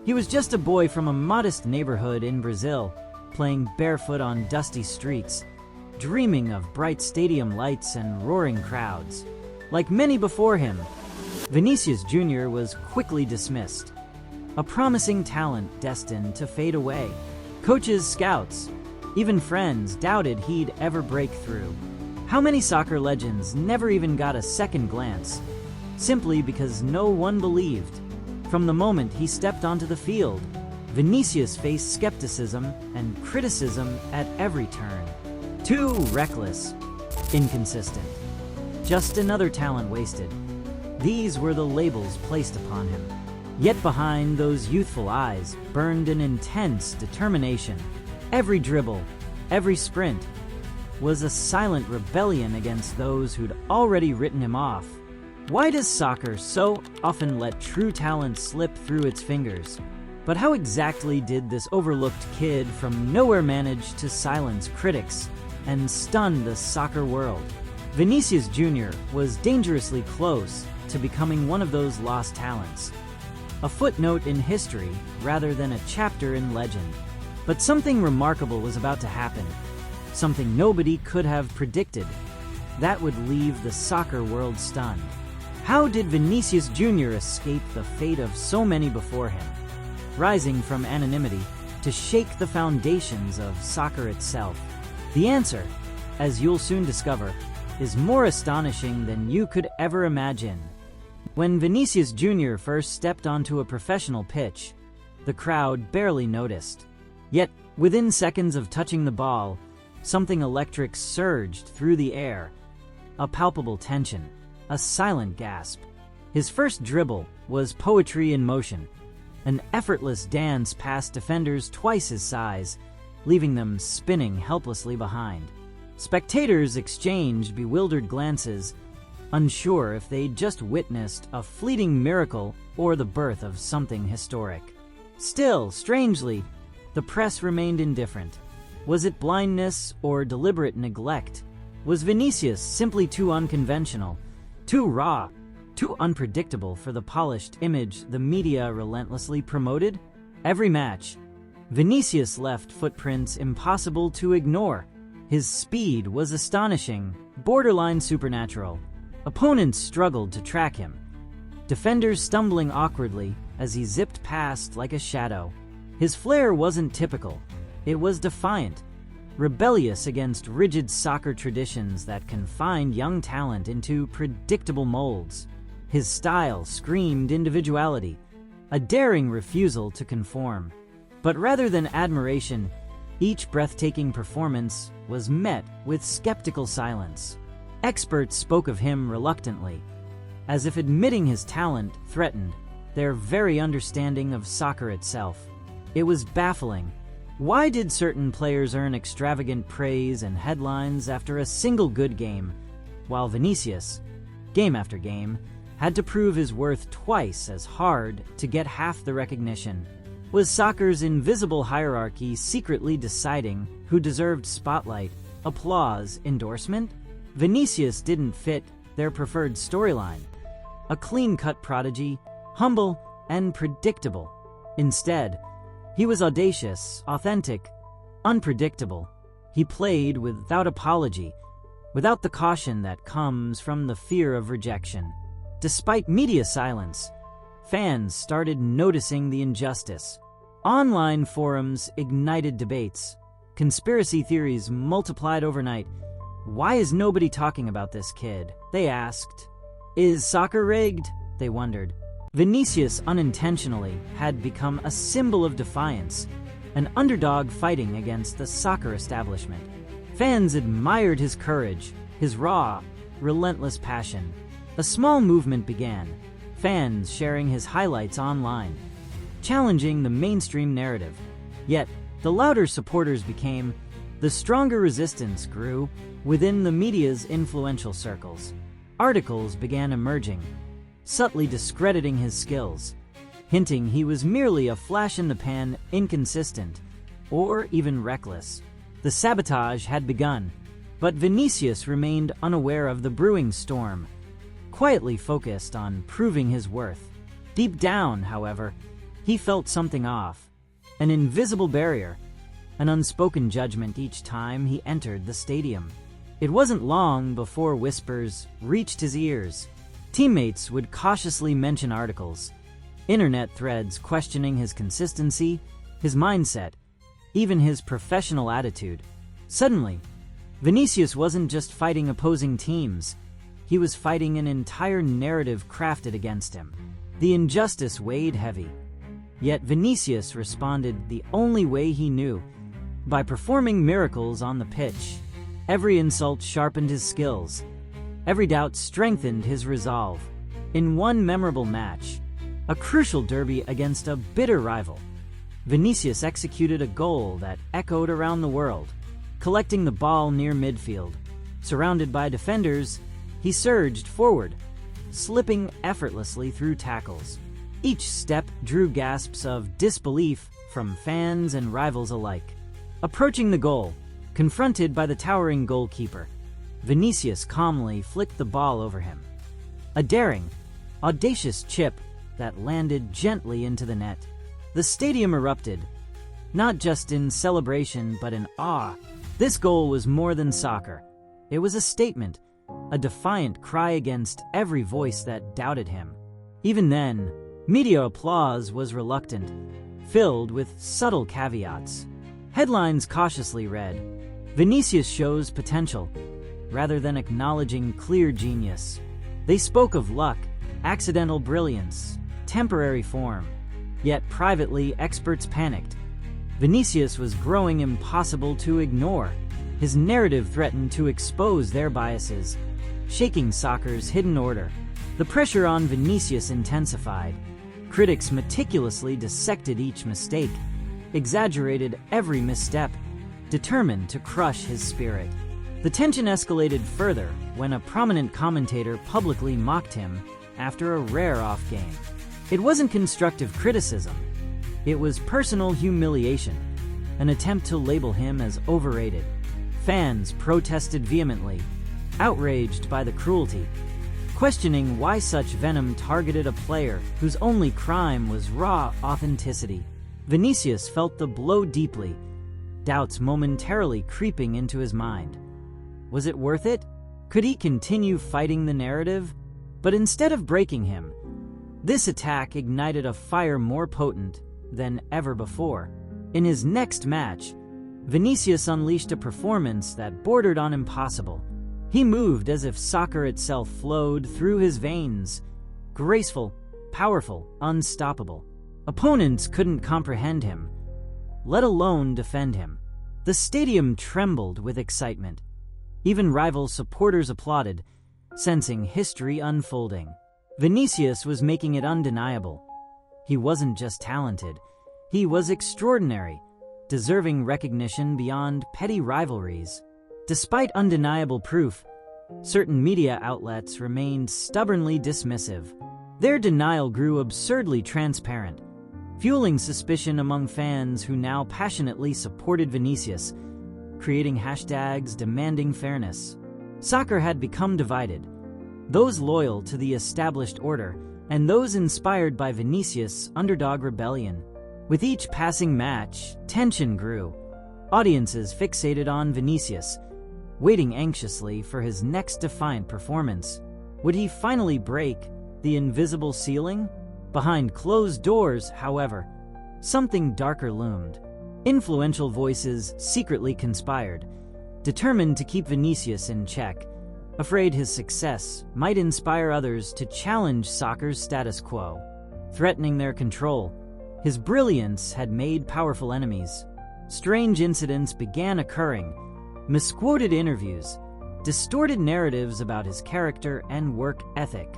He was just a boy from a modest neighborhood in Brazil, playing barefoot on dusty streets, dreaming of bright stadium lights and roaring crowds. Like many before him, Vinicius Jr. was quickly dismissed, a promising talent destined to fade away. Coaches, scouts, even friends doubted he'd ever break through. How many soccer legends never even got a second glance, simply because no one believed? From the moment he stepped onto the field, Vinicius faced skepticism and criticism at every turn. Too reckless, inconsistent, just another talent wasted. These were the labels placed upon him. Yet behind those youthful eyes burned an intense determination. Every dribble, every sprint, was a silent rebellion against those who'd already written him off. Why does soccer so often let true talent slip through its fingers? But how exactly did this overlooked kid from nowhere manage to silence critics and stun the soccer world? Vinicius Jr. was dangerously close to becoming one of those lost talents. A footnote in history rather than a chapter in legend. But something remarkable was about to happen. Something nobody could have predicted. That would leave the soccer world stunned. How did Vinicius Jr. escape the fate of so many before him, rising from anonymity to shake the foundations of soccer itself? The answer, as you'll soon discover, is more astonishing than you could ever imagine. When Vinicius Jr. first stepped onto a professional pitch, the crowd barely noticed. Yet, within seconds of touching the ball, something electric surged through the air. A palpable tension, a silent gasp. His first dribble was poetry in motion, an effortless dance past defenders twice his size, leaving them spinning helplessly behind. Spectators exchanged bewildered glances, unsure if they'd just witnessed a fleeting miracle or the birth of something historic. Still, strangely, the press remained indifferent. Was it blindness or deliberate neglect? Was Vinicius simply too unconventional, too raw, too unpredictable for the polished image the media relentlessly promoted? Every match, Vinicius left footprints impossible to ignore. His speed was astonishing, borderline supernatural. Opponents struggled to track him, defenders stumbling awkwardly as he zipped past like a shadow. His flair wasn't typical. It was defiant, rebellious against rigid soccer traditions that confined young talent into predictable molds. His style screamed individuality, a daring refusal to conform. But rather than admiration, each breathtaking performance was met with skeptical silence. Experts spoke of him reluctantly, as if admitting his talent threatened their very understanding of soccer itself. It was baffling. Why did certain players earn extravagant praise and headlines after a single good game, while Vinicius, game after game, had to prove his worth twice as hard to get half the recognition? Was soccer's invisible hierarchy secretly deciding who deserved spotlight, applause, endorsement? Vinicius didn't fit their preferred storyline. A clean-cut prodigy, humble and predictable. Instead, he was audacious, authentic, unpredictable. He played without apology, without the caution that comes from the fear of rejection. Despite media silence, fans started noticing the injustice. Online forums ignited debates. Conspiracy theories multiplied overnight. Why is nobody talking about this kid? They asked. Is soccer rigged? They wondered. Vinicius unintentionally had become a symbol of defiance, an underdog fighting against the soccer establishment. Fans admired his courage, his raw, relentless passion. A small movement began, fans sharing his highlights online, challenging the mainstream narrative. Yet, the louder supporters became, the stronger resistance grew within the media's influential circles. Articles began emerging, subtly discrediting his skills, hinting he was merely a flash-in-the-pan, inconsistent, or even reckless. The sabotage had begun, but Vinicius remained unaware of the brewing storm, quietly focused on proving his worth. Deep down, however, He felt something off, an invisible barrier, an unspoken judgment each time he entered the stadium. It wasn't long before whispers reached his ears. Teammates would cautiously mention articles, internet threads questioning his consistency, his mindset, even his professional attitude. Suddenly, Vinicius wasn't just fighting opposing teams, he was fighting an entire narrative crafted against him. The injustice weighed heavy. Yet Vinicius responded the only way he knew, by performing miracles on the pitch. Every insult sharpened his skills. Every doubt strengthened his resolve. In one memorable match, a crucial derby against a bitter rival, Vinicius executed a goal that echoed around the world. Collecting the ball near midfield, surrounded by defenders, he surged forward, slipping effortlessly through tackles. Each step drew gasps of disbelief from fans and rivals alike. Approaching the goal, confronted by the towering goalkeeper, Vinicius calmly flicked the ball over him. A daring, audacious chip that landed gently into the net. The stadium erupted, not just in celebration but in awe. This goal was more than soccer. It was a statement, a defiant cry against every voice that doubted him. Even then, media applause was reluctant, filled with subtle caveats. Headlines cautiously read, "Vinicius shows potential," rather than acknowledging clear genius. They spoke of luck, accidental brilliance, temporary form. Yet privately, experts panicked. Vinicius was growing impossible to ignore. His narrative threatened to expose their biases, shaking soccer's hidden order. The pressure on Vinicius intensified. Critics meticulously dissected each mistake, exaggerated every misstep, determined to crush his spirit. The tension escalated further when a prominent commentator publicly mocked him after a rare off game. It wasn't constructive criticism. It was personal humiliation, an attempt to label him as overrated. Fans protested vehemently, outraged by the cruelty, questioning why such venom targeted a player whose only crime was raw authenticity. Vinicius felt the blow deeply, doubts momentarily creeping into his mind. Was it worth it? Could he continue fighting the narrative? But instead of breaking him, this attack ignited a fire more potent than ever before. In his next match, Vinicius unleashed a performance that bordered on impossible. He moved as if soccer itself flowed through his veins, graceful, powerful, unstoppable. Opponents couldn't comprehend him, let alone defend him. The stadium trembled with excitement. Even rival supporters applauded, sensing history unfolding. Vinicius was making it undeniable. He wasn't just talented, he was extraordinary, deserving recognition beyond petty rivalries. Despite undeniable proof, certain media outlets remained stubbornly dismissive. Their denial grew absurdly transparent, fueling suspicion among fans who now passionately supported Vinicius, creating hashtags demanding fairness. Soccer had become divided, those loyal to the established order and those inspired by Vinicius' underdog rebellion. With each passing match, tension grew. Audiences fixated on Vinicius, waiting anxiously for his next defiant performance. Would he finally break the invisible ceiling? Behind closed doors, however, something darker loomed. Influential voices secretly conspired, determined to keep Vinicius in check, afraid his success might inspire others to challenge soccer's status quo. Threatening their control, his brilliance had made powerful enemies. Strange incidents began occurring, misquoted interviews, distorted narratives about his character and work ethic.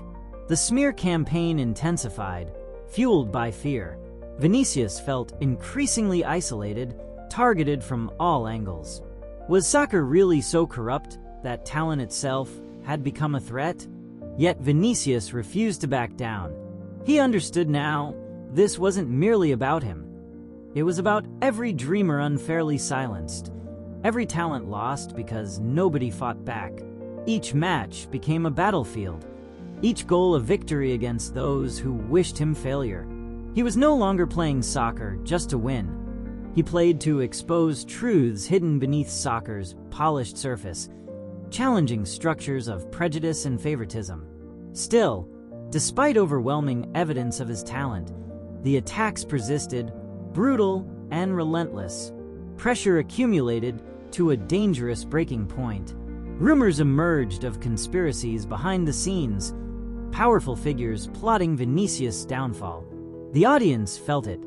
The smear campaign intensified, fueled by fear. Vinicius felt increasingly isolated, targeted from all angles. Was soccer really so corrupt that talent itself had become a threat? Yet Vinicius refused to back down. He understood now, this wasn't merely about him. It was about every dreamer unfairly silenced, every talent lost because nobody fought back. Each match became a battlefield, each goal a victory against those who wished him failure. He was no longer playing soccer just to win. He played to expose truths hidden beneath soccer's polished surface, challenging structures of prejudice and favoritism. Still, despite overwhelming evidence of his talent, the attacks persisted, brutal and relentless. Pressure accumulated to a dangerous breaking point. Rumors emerged of conspiracies behind the scenes, powerful figures plotting Vinicius' downfall. The audience felt it.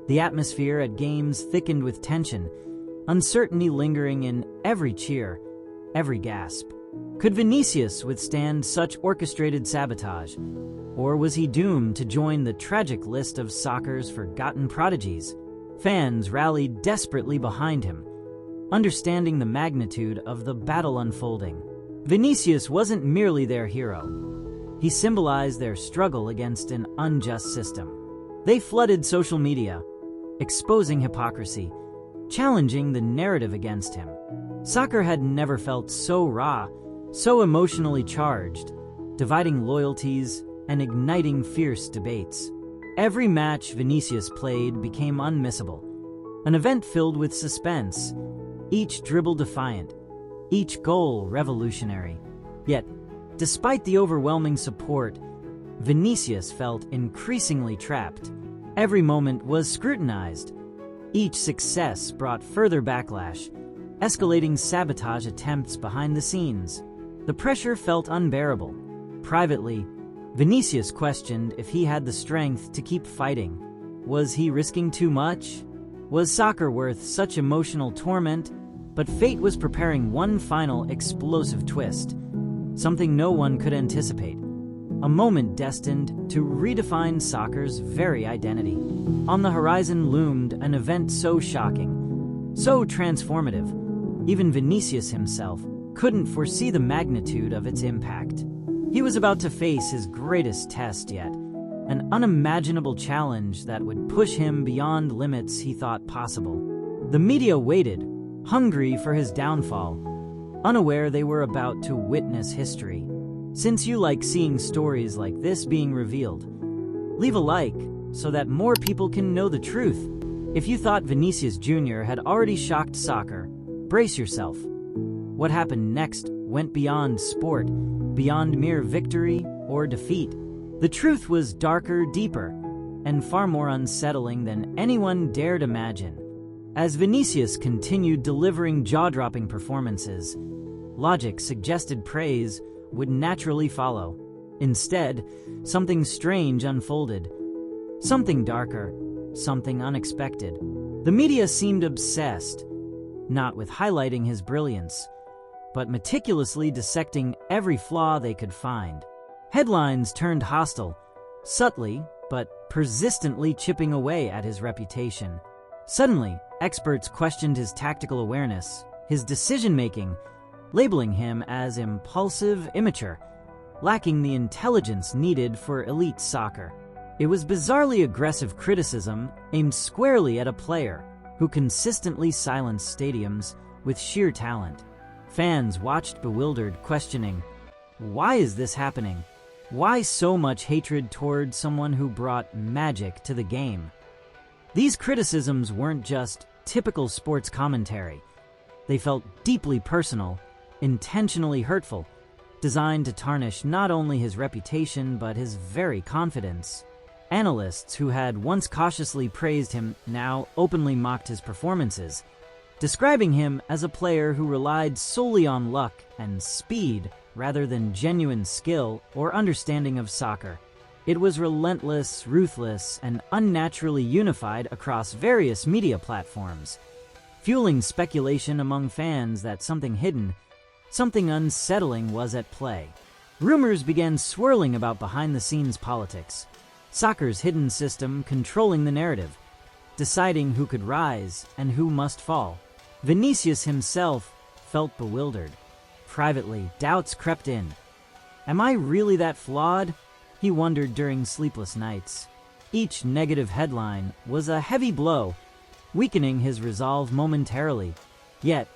The atmosphere at games thickened with tension, uncertainty lingering in every cheer, every gasp. Could Vinicius withstand such orchestrated sabotage? Or was he doomed to join the tragic list of soccer's forgotten prodigies? Fans rallied desperately behind him, understanding the magnitude of the battle unfolding. Vinicius wasn't merely their hero. He symbolized their struggle against an unjust system. They flooded social media, exposing hypocrisy, challenging the narrative against him. Soccer had never felt so raw, so emotionally charged, dividing loyalties and igniting fierce debates. Every match Vinicius played became unmissable, an event filled with suspense, each dribble defiant, each goal revolutionary. Yet, despite the overwhelming support, Vinicius felt increasingly trapped. Every moment was scrutinized. Each success brought further backlash, escalating sabotage attempts behind the scenes. The pressure felt unbearable. Privately, Vinicius questioned if he had the strength to keep fighting. Was he risking too much? Was soccer worth such emotional torment? But fate was preparing one final explosive twist, something no one could anticipate. A moment destined to redefine soccer's very identity. On the horizon loomed an event so shocking, so transformative, even Vinicius himself couldn't foresee the magnitude of its impact. He was about to face his greatest test yet, an unimaginable challenge that would push him beyond limits he thought possible. The media waited, hungry for his downfall, unaware they were about to witness history. Since you like seeing stories like this being revealed, leave a like so that more people can know the truth. If you thought Vinicius Jr. had already shocked soccer, brace yourself. What happened next went beyond sport, beyond mere victory or defeat. The truth was darker, deeper, and far more unsettling than anyone dared imagine. As Vinicius continued delivering jaw-dropping performances, logic suggested praise would naturally follow. Instead, something strange unfolded. Something darker, something unexpected. The media seemed obsessed, not with highlighting his brilliance, but meticulously dissecting every flaw they could find. Headlines turned hostile, subtly but persistently chipping away at his reputation. Suddenly, experts questioned his tactical awareness, his decision-making, labeling him as impulsive, immature, lacking the intelligence needed for elite soccer. It was bizarrely aggressive criticism aimed squarely at a player who consistently silenced stadiums with sheer talent. Fans watched bewildered, questioning, why is this happening? Why so much hatred toward someone who brought magic to the game? These criticisms weren't just typical sports commentary. They felt deeply personal, intentionally hurtful, designed to tarnish not only his reputation but his very confidence. Analysts who had once cautiously praised him now openly mocked his performances, describing him as a player who relied solely on luck and speed rather than genuine skill or understanding of soccer. It was relentless, ruthless, and unnaturally unified across various media platforms, fueling speculation among fans that something hidden, something unsettling was at play. Rumors began swirling about behind-the-scenes politics, soccer's hidden system controlling the narrative, deciding who could rise and who must fall. Vinicius himself felt bewildered. Privately, doubts crept in. Am I really that flawed? He wondered during sleepless nights. Each negative headline was a heavy blow, weakening his resolve momentarily. Yet,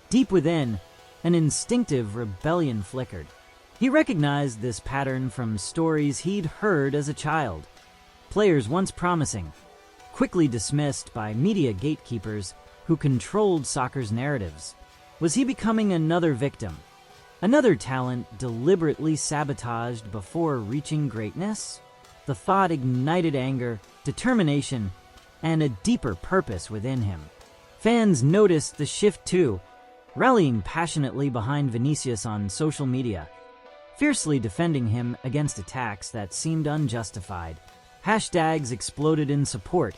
deep within, an instinctive rebellion flickered. He recognized this pattern from stories he'd heard as a child. players once promising, quickly dismissed by media gatekeepers who controlled soccer's narratives. Was he becoming another victim? Another talent deliberately sabotaged before reaching greatness? The thought ignited anger, determination, and a deeper purpose within him. Fans noticed the shift too, rallying passionately behind Vinicius on social media, fiercely defending him against attacks that seemed unjustified. Hashtags exploded in support,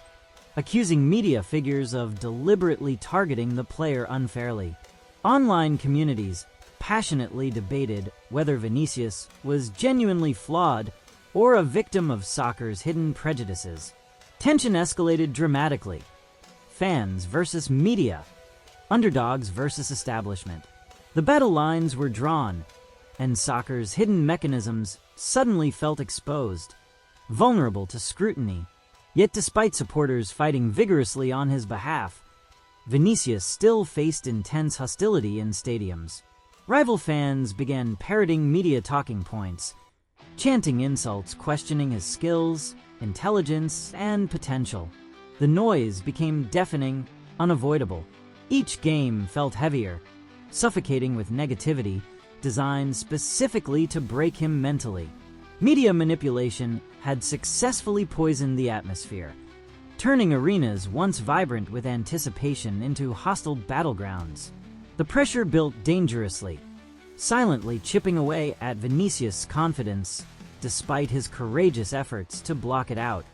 accusing media figures of deliberately targeting the player unfairly. Online communities passionately debated whether Vinicius was genuinely flawed or a victim of soccer's hidden prejudices. Tension escalated dramatically. Fans versus media, underdogs versus establishment. The battle lines were drawn, and soccer's hidden mechanisms suddenly felt exposed, vulnerable to scrutiny. Yet despite supporters fighting vigorously on his behalf, Vinicius still faced intense hostility in stadiums. Rival fans began parroting media talking points, chanting insults questioning his skills, intelligence, and potential. The noise became deafening, unavoidable. Each game felt heavier, suffocating with negativity designed specifically to break him mentally. Media manipulation had successfully poisoned the atmosphere, turning arenas once vibrant with anticipation into hostile battlegrounds. The pressure built dangerously, silently chipping away at Vinicius' confidence despite his courageous efforts to block it out.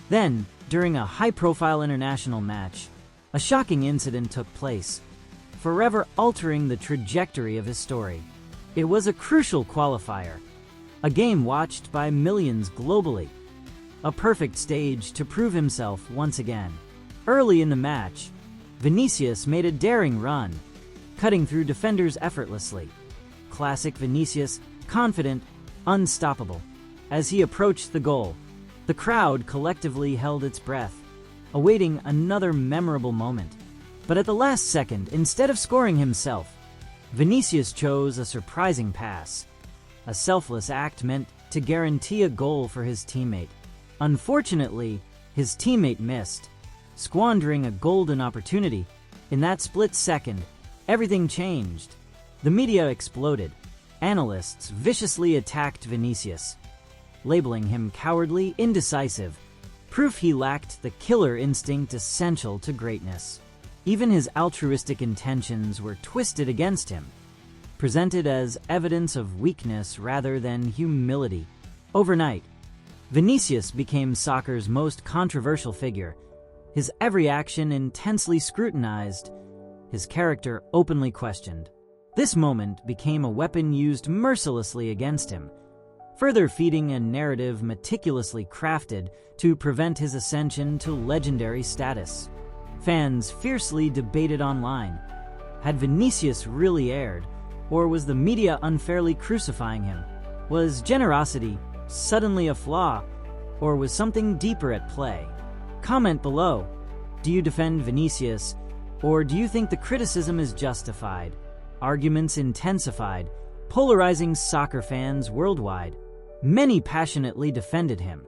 Then, during a high-profile international match, a shocking incident took place, forever altering the trajectory of his story. It was a crucial qualifier, a game watched by millions globally, a perfect stage to prove himself once again. Early in the match, Vinicius made a daring run, cutting through defenders effortlessly. Classic Vinicius, confident, unstoppable. As he approached the goal, the crowd collectively held its breath, awaiting another memorable moment. But at the last second, instead of scoring himself, Vinicius chose a surprising pass, a selfless act meant to guarantee a goal for his teammate. Unfortunately, his teammate missed, squandering a golden opportunity. In that split second, everything changed. The media exploded. Analysts viciously attacked Vinicius, labeling him cowardly, indecisive, proof he lacked the killer instinct essential to greatness. Even his altruistic intentions were twisted against him, presented as evidence of weakness rather than humility. Overnight, Vinicius became soccer's most controversial figure, his every action intensely scrutinized, his character openly questioned. This moment became a weapon used mercilessly against him, further feeding a narrative meticulously crafted to prevent his ascension to legendary status. Fans fiercely debated online. Had Vinicius really erred, or was the media unfairly crucifying him? Was generosity suddenly a flaw, or was something deeper at play? Comment below. Do you defend Vinicius, or do you think the criticism is justified? Arguments intensified, polarizing soccer fans worldwide. Many passionately defended him,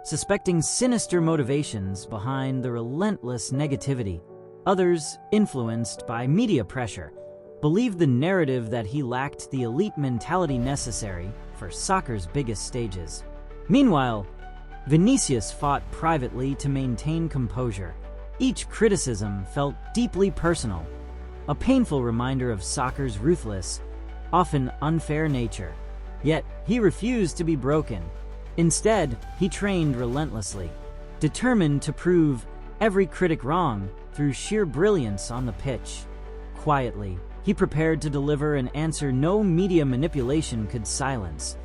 suspecting sinister motivations behind the relentless negativity. Others, influenced by media pressure, believed the narrative that he lacked the elite mentality necessary for soccer's biggest stages. Meanwhile, Vinicius fought privately to maintain composure. Each criticism felt deeply personal, a painful reminder of soccer's ruthless, often unfair nature. Yet, he refused to be broken. Instead, he trained relentlessly, determined to prove every critic wrong through sheer brilliance on the pitch. Quietly, he prepared to deliver an answer no media manipulation could silence.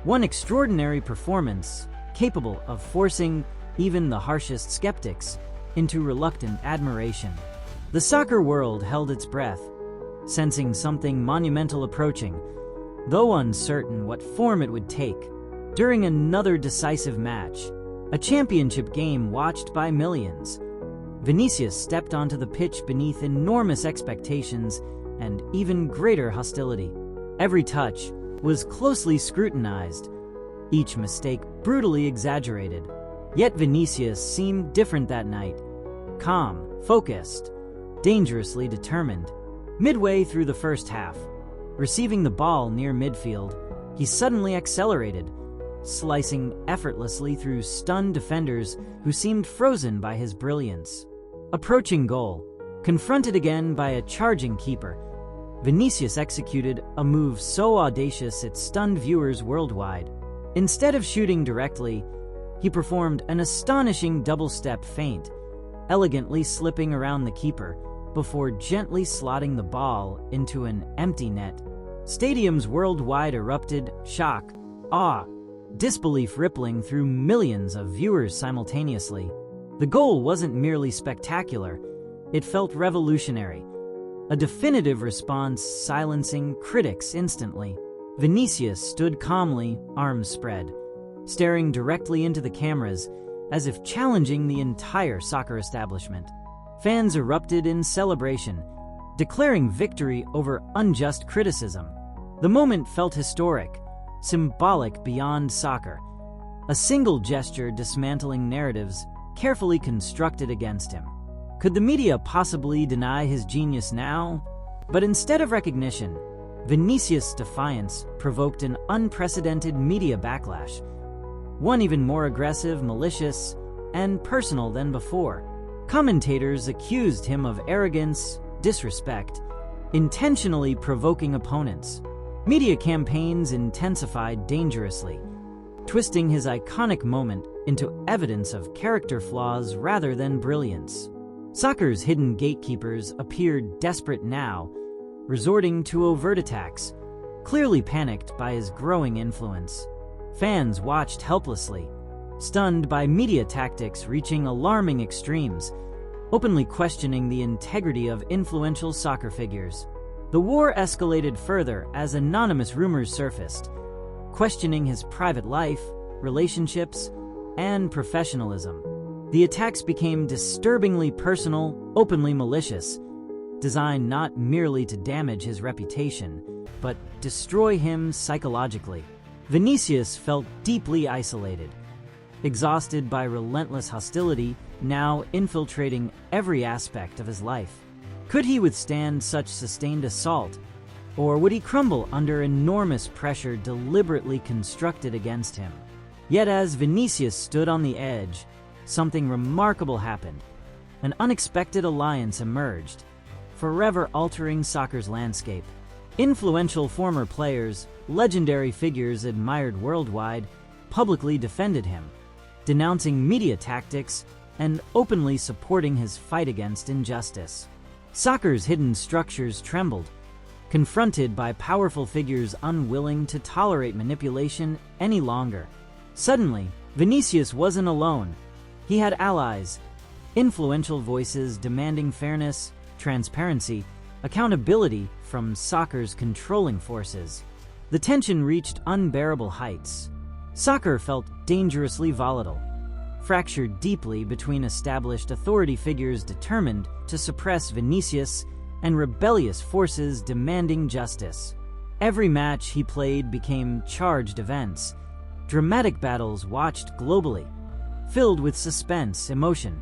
One extraordinary performance capable of forcing even the harshest skeptics into reluctant admiration. The soccer world held its breath, sensing something monumental approaching, though uncertain what form it would take. During another decisive match, a championship game watched by millions, Vinicius stepped onto the pitch beneath enormous expectations and even greater hostility. Every touch was closely scrutinized, each mistake brutally exaggerated. Yet Vinicius seemed different that night. Calm, focused, dangerously determined. Midway through the first half, receiving the ball near midfield, he suddenly accelerated, slicing effortlessly through stunned defenders who seemed frozen by his brilliance. Approaching goal, confronted again by a charging keeper, Vinicius executed a move so audacious it stunned viewers worldwide. Instead of shooting directly, he performed an astonishing double-step feint, elegantly slipping around the keeper before gently slotting the ball into an empty net. Stadiums worldwide erupted, shock, awe, disbelief rippling through millions of viewers simultaneously. The goal wasn't merely spectacular, it felt revolutionary. A definitive response silencing critics instantly. Vinicius stood calmly, arms spread, staring directly into the cameras as if challenging the entire soccer establishment. Fans erupted in celebration, declaring victory over unjust criticism. The moment felt historic, symbolic beyond soccer. A single gesture dismantling narratives carefully constructed against him. Could the media possibly deny his genius now? But instead of recognition, Vinicius' defiance provoked an unprecedented media backlash, one even more aggressive, malicious, and personal than before. Commentators accused him of arrogance, disrespect, intentionally provoking opponents. Media campaigns intensified dangerously, twisting his iconic moment into evidence of character flaws rather than brilliance. Soccer's hidden gatekeepers appeared desperate now, resorting to overt attacks, clearly panicked by his growing influence. Fans watched helplessly, stunned by media tactics reaching alarming extremes, openly questioning the integrity of influential soccer figures. The war escalated further as anonymous rumors surfaced, questioning his private life, relationships, and professionalism. The attacks became disturbingly personal, openly malicious, designed not merely to damage his reputation, but destroy him psychologically. Vinicius felt deeply isolated, exhausted by relentless hostility now infiltrating every aspect of his life. Could he withstand such sustained assault, or would he crumble under enormous pressure deliberately constructed against him? Yet as Vinicius stood on the edge, something remarkable happened. An unexpected alliance emerged, forever altering soccer's landscape. Influential former players, legendary figures admired worldwide, publicly defended him, denouncing media tactics and openly supporting his fight against injustice. Soccer's hidden structures trembled, confronted by powerful figures unwilling to tolerate manipulation any longer. Suddenly, Vinicius wasn't alone. He had allies, influential voices demanding fairness, transparency, accountability from soccer's controlling forces. The tension reached unbearable heights. Soccer felt dangerously volatile, fractured deeply between established authority figures determined to suppress Vinicius and rebellious forces demanding justice. Every match he played became charged events, dramatic battles watched globally, filled with suspense, emotion,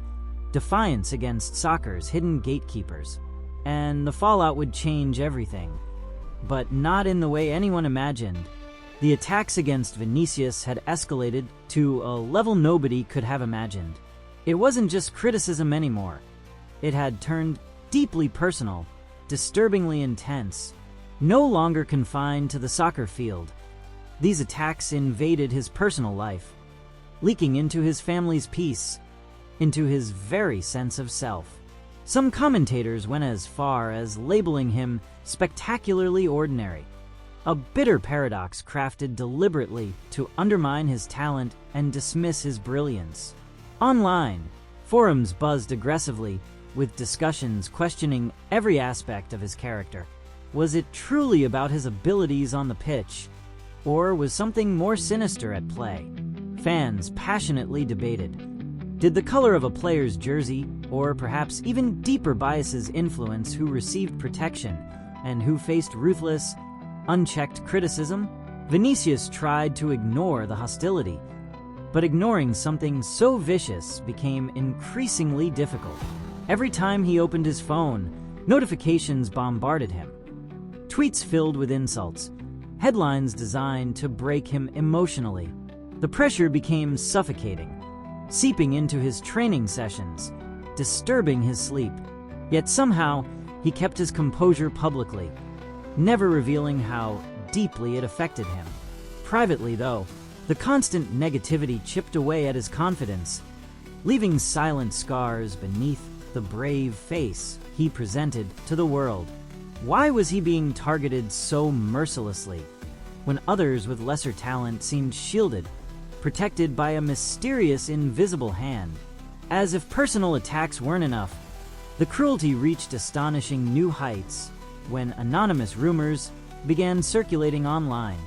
defiance against soccer's hidden gatekeepers. And the fallout would change everything. But not in the way anyone imagined. The attacks against Vinicius had escalated to a level nobody could have imagined. It wasn't just criticism anymore. It had turned deeply personal, disturbingly intense, no longer confined to the soccer field. These attacks invaded his personal life, leaking into his family's peace, into his very sense of self. Some commentators went as far as labeling him spectacularly ordinary, a bitter paradox crafted deliberately to undermine his talent and dismiss his brilliance. Online, forums buzzed aggressively, with discussions questioning every aspect of his character. Was it truly about his abilities on the pitch, or was something more sinister at play? Fans passionately debated. Did the color of a player's jersey, or perhaps even deeper biases, influence who received protection and who faced ruthless, unchecked criticism? Vinicius tried to ignore the hostility, But ignoring something so vicious became increasingly difficult. Every time he opened his phone, notifications bombarded him. Tweets filled with insults, headlines designed to break him emotionally. The pressure became suffocating, seeping into his training sessions, disturbing his sleep. Yet somehow, he kept his composure publicly, never revealing how deeply it affected him. Privately, though, the constant negativity chipped away at his confidence, leaving silent scars beneath the brave face he presented to the world. Why was he being targeted so mercilessly, when others with lesser talent seemed shielded, protected by a mysterious invisible hand? As if personal attacks weren't enough, the cruelty reached astonishing new heights when anonymous rumors began circulating online.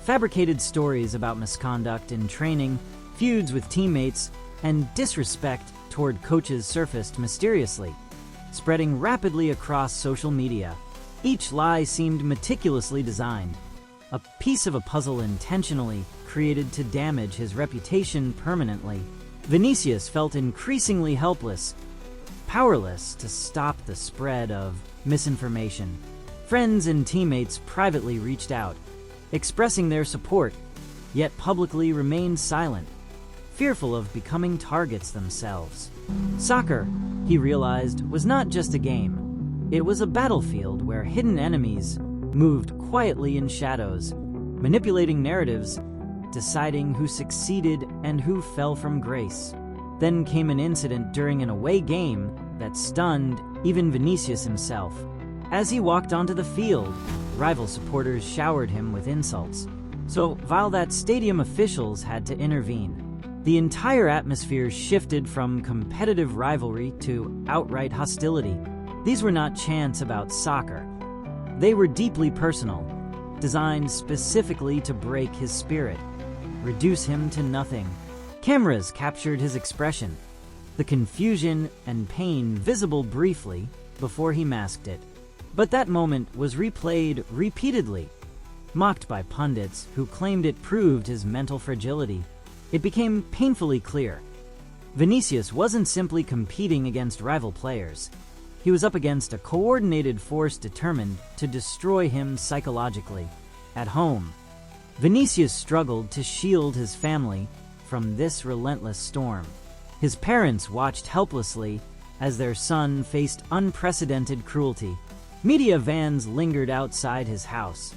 Fabricated stories about misconduct in training, feuds with teammates, and disrespect toward coaches surfaced mysteriously, spreading rapidly across social media. Each lie seemed meticulously designed, a piece of a puzzle intentionally created to damage his reputation permanently. Vinicius felt increasingly helpless, powerless to stop the spread of misinformation. Friends and teammates privately reached out, expressing their support, yet publicly remained silent, fearful of becoming targets themselves. Soccer, he realized, was not just a game. It was a battlefield where hidden enemies moved quietly in shadows, manipulating narratives, deciding who succeeded and who fell from grace. Then came an incident during an away game that stunned even Vinicius himself. As he walked onto the field, rival supporters showered him with insults. So, while that stadium officials had to intervene, the entire atmosphere shifted from competitive rivalry to outright hostility. These were not chants about soccer. They were deeply personal, designed specifically to break his spirit, reduce him to nothing. Cameras captured his expression, the confusion and pain visible briefly before he masked it. But that moment was replayed repeatedly, mocked by pundits who claimed it proved his mental fragility. It became painfully clear. Vinicius wasn't simply competing against rival players. He was up against a coordinated force determined to destroy him psychologically. At home, Vinicius struggled to shield his family from this relentless storm. His parents watched helplessly as their son faced unprecedented cruelty. Media vans lingered outside his house,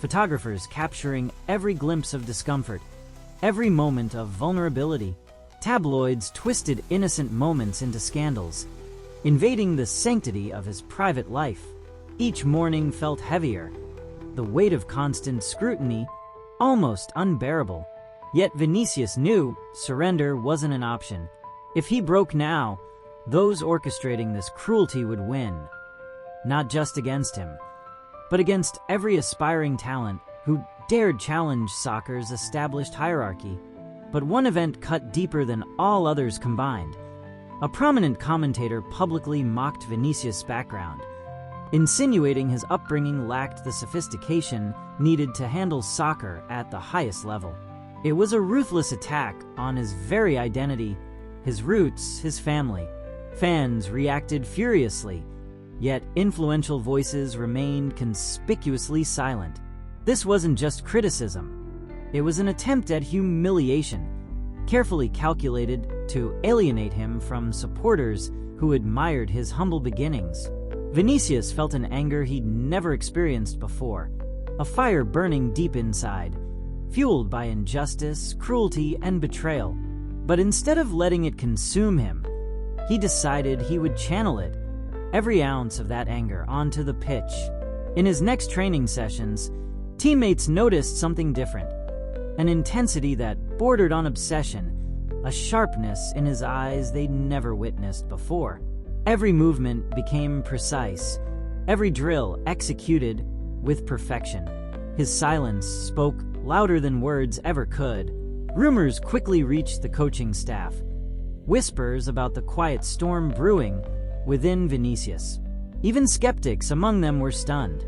photographers capturing every glimpse of discomfort, every moment of vulnerability. Tabloids twisted innocent moments into scandals, invading the sanctity of his private life. Each morning felt heavier, the weight of constant scrutiny almost unbearable. Yet Vinicius knew surrender wasn't an option. If he broke now, those orchestrating this cruelty would win. Not just against him, but against every aspiring talent who dared challenge soccer's established hierarchy. But one event cut deeper than all others combined. A prominent commentator publicly mocked Vinicius' background, insinuating his upbringing lacked the sophistication needed to handle soccer at the highest level. It was a ruthless attack on his very identity, his roots, his family. Fans reacted furiously, yet influential voices remained conspicuously silent. This wasn't just criticism. It was an attempt at humiliation, carefully calculated to alienate him from supporters who admired his humble beginnings. Vinicius felt an anger he'd never experienced before, a fire burning deep inside, fueled by injustice, cruelty, and betrayal. But instead of letting it consume him, he decided he would channel it, every ounce of that anger, onto the pitch. In his next training sessions, teammates noticed something different, an intensity that bordered on obsession, a sharpness in his eyes they'd never witnessed before. Every movement became precise, every drill executed with perfection. His silence spoke louder than words ever could. Rumors quickly reached the coaching staff, whispers about the quiet storm brewing within Vinicius. Even skeptics among them were stunned.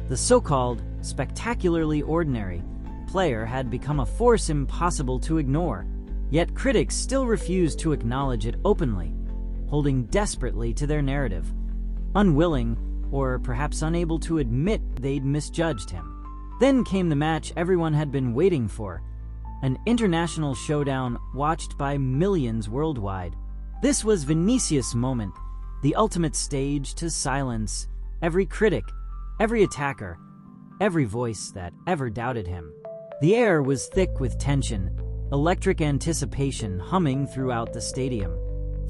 The so-called spectacularly ordinary player had become a force impossible to ignore. Yet critics still refused to acknowledge it openly, holding desperately to their narrative, unwilling or perhaps unable to admit they'd misjudged him. Then came the match everyone had been waiting for, an international showdown watched by millions worldwide. This was Vinicius' moment, the ultimate stage to silence every critic, every attacker, every voice that ever doubted him. The air was thick with tension, electric anticipation humming throughout the stadium.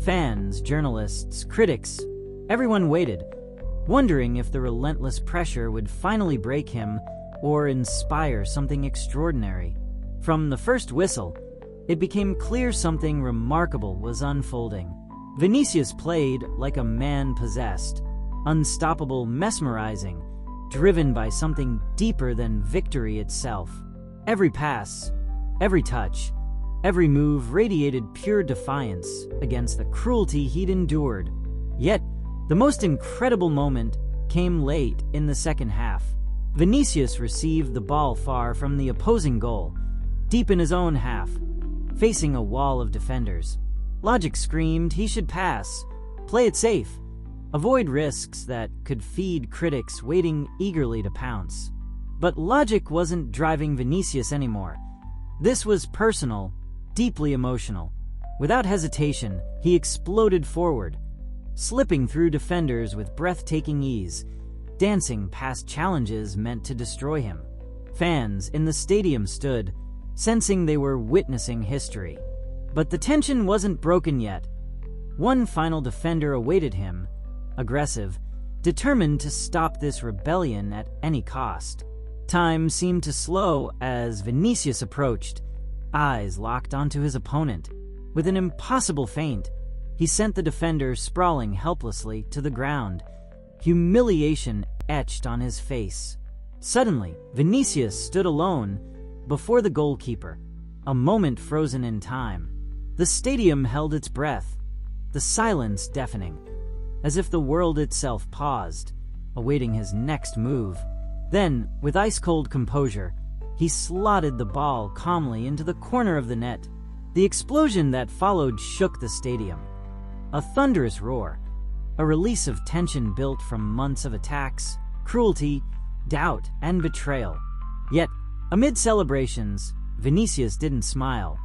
Fans, journalists, critics, everyone waited, wondering if the relentless pressure would finally break him or inspire something extraordinary. From the first whistle, it became clear something remarkable was unfolding. Vinicius played like a man possessed, unstoppable, mesmerizing, driven by something deeper than victory itself. Every pass, every touch, every move radiated pure defiance against the cruelty he'd endured. Yet, the most incredible moment came late in the second half. Vinicius received the ball far from the opposing goal, deep in his own half, facing a wall of defenders. Logic screamed he should pass, play it safe, avoid risks that could feed critics waiting eagerly to pounce. But logic wasn't driving Vinicius anymore. This was personal, deeply emotional. Without hesitation, he exploded forward, slipping through defenders with breathtaking ease, dancing past challenges meant to destroy him. Fans in the stadium stood, sensing they were witnessing history. But the tension wasn't broken yet. One final defender awaited him, aggressive, determined to stop this rebellion at any cost. Time seemed to slow as Vinicius approached, eyes locked onto his opponent. With an impossible feint, he sent the defender sprawling helplessly to the ground, humiliation etched on his face. Suddenly, Vinicius stood alone before the goalkeeper, a moment frozen in time. The stadium held its breath, the silence deafening, as if the world itself paused, awaiting his next move. Then, with ice-cold composure, he slotted the ball calmly into the corner of the net. The explosion that followed shook the stadium. A thunderous roar, a release of tension built from months of attacks, cruelty, doubt, and betrayal. Yet, amid celebrations, Vinicius didn't smile.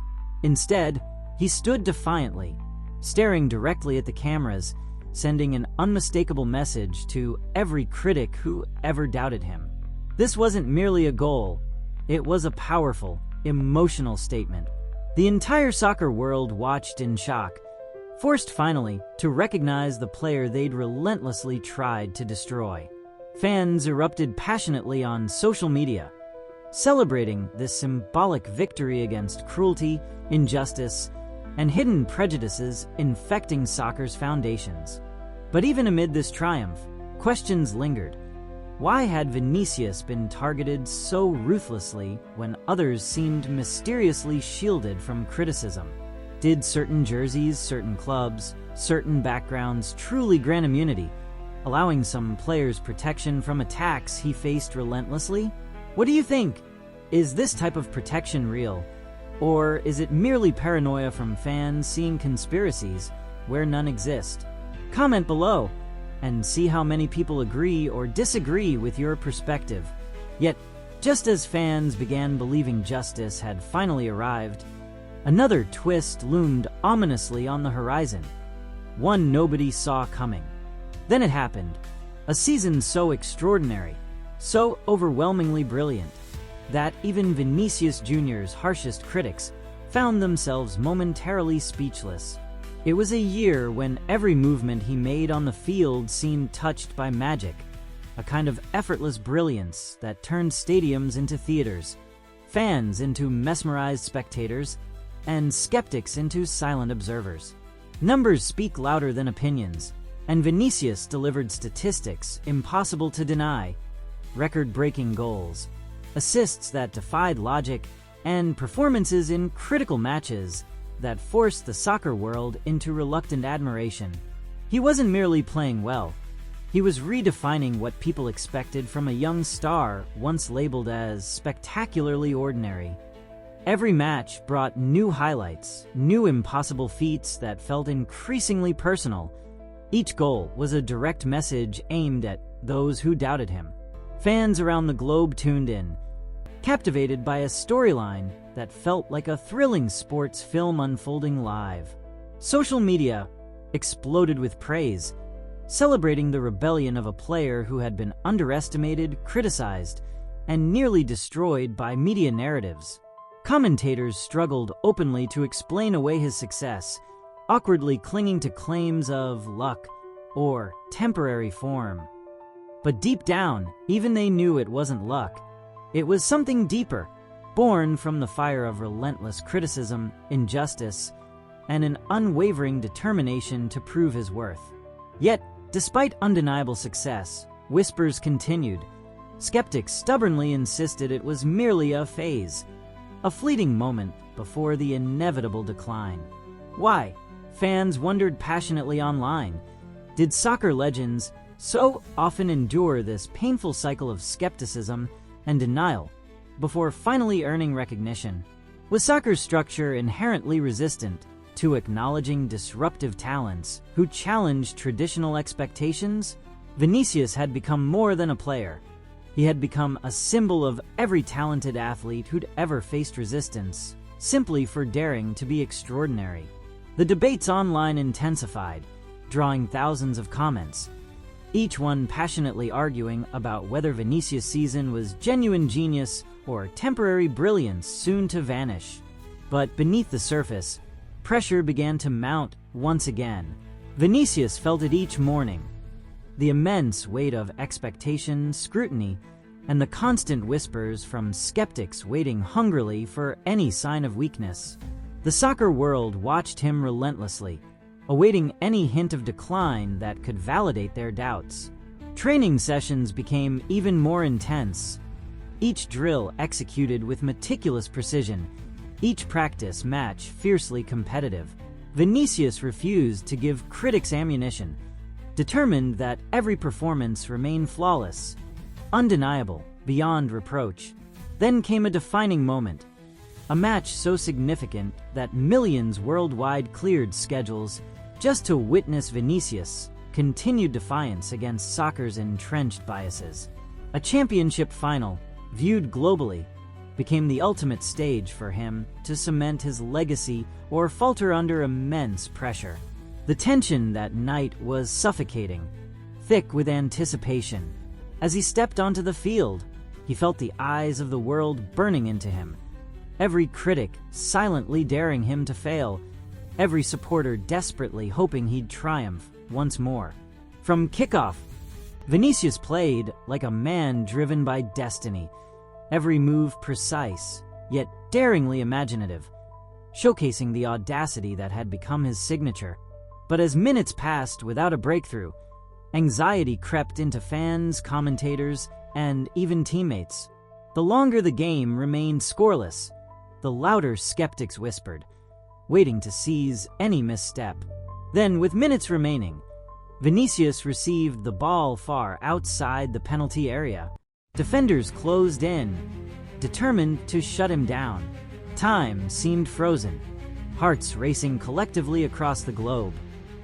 Instead, he stood defiantly, staring directly at the cameras, sending an unmistakable message to every critic who ever doubted him. This wasn't merely a goal, it was a powerful, emotional statement. The entire soccer world watched in shock, forced finally to recognize the player they'd relentlessly tried to destroy. Fans erupted passionately on social media, celebrating this symbolic victory against cruelty, injustice, and hidden prejudices infecting soccer's foundations. But even amid this triumph, questions lingered. Why had Vinicius been targeted so ruthlessly when others seemed mysteriously shielded from criticism? Did certain jerseys, certain clubs, certain backgrounds truly grant immunity, allowing some players protection from attacks he faced relentlessly? What do you think? Is this type of protection real? Or is it merely paranoia from fans seeing conspiracies where none exist? Comment below and see how many people agree or disagree with your perspective. Yet, just as fans began believing justice had finally arrived, another twist loomed ominously on the horizon, one nobody saw coming. Then it happened, a season so extraordinary, so overwhelmingly brilliant, that even Vinicius Jr.'s harshest critics found themselves momentarily speechless. It was a year when every movement he made on the field seemed touched by magic, a kind of effortless brilliance that turned stadiums into theaters, fans into mesmerized spectators, and skeptics into silent observers. Numbers speak louder than opinions, and Vinicius delivered statistics impossible to deny: record-breaking goals, assists that defied logic, and performances in critical matches that forced the soccer world into reluctant admiration. He wasn't merely playing well, he was redefining what people expected from a young star once labeled as spectacularly ordinary. Every match brought new highlights, new impossible feats that felt increasingly personal. Each goal was a direct message aimed at those who doubted him. Fans around the globe tuned in, captivated by a storyline that felt like a thrilling sports film unfolding live. Social media exploded with praise, celebrating the rebellion of a player who had been underestimated, criticized, and nearly destroyed by media narratives. Commentators struggled openly to explain away his success, awkwardly clinging to claims of luck or temporary form. But deep down, even they knew it wasn't luck. It was something deeper, born from the fire of relentless criticism, injustice, and an unwavering determination to prove his worth. Yet, despite undeniable success, whispers continued. Skeptics stubbornly insisted it was merely a phase, a fleeting moment before the inevitable decline. Why? Fans wondered passionately online. Did soccer legends so often endure this painful cycle of skepticism and denial before finally earning recognition? Was soccer's structure inherently resistant to acknowledging disruptive talents who challenged traditional expectations? Vinicius had become more than a player. He had become a symbol of every talented athlete who'd ever faced resistance, simply for daring to be extraordinary. The debates online intensified, drawing thousands of comments, each one passionately arguing about whether Vinicius' season was genuine genius or temporary brilliance soon to vanish. But beneath the surface, pressure began to mount once again. Vinicius felt it each morning. The immense weight of expectation, scrutiny, and the constant whispers from skeptics waiting hungrily for any sign of weakness. The soccer world watched him relentlessly, awaiting any hint of decline that could validate their doubts. Training sessions became even more intense, each drill executed with meticulous precision, each practice match fiercely competitive. Vinicius refused to give critics ammunition, determined that every performance remain flawless, undeniable, beyond reproach. Then came a defining moment, a match so significant that millions worldwide cleared schedules just to witness Vinicius' continued defiance against soccer's entrenched biases. A championship final, viewed globally, became the ultimate stage for him to cement his legacy or falter under immense pressure. The tension that night was suffocating, thick with anticipation. As he stepped onto the field, he felt the eyes of the world burning into him, every critic silently daring him to fail, every supporter desperately hoping he'd triumph once more. From kickoff, Vinicius played like a man driven by destiny, every move precise, yet daringly imaginative, showcasing the audacity that had become his signature. But as minutes passed without a breakthrough, anxiety crept into fans, commentators, and even teammates. The longer the game remained scoreless, the louder skeptics whispered, waiting to seize any misstep. Then, with minutes remaining, Vinicius received the ball far outside the penalty area. Defenders closed in, determined to shut him down. Time seemed frozen, hearts racing collectively across the globe.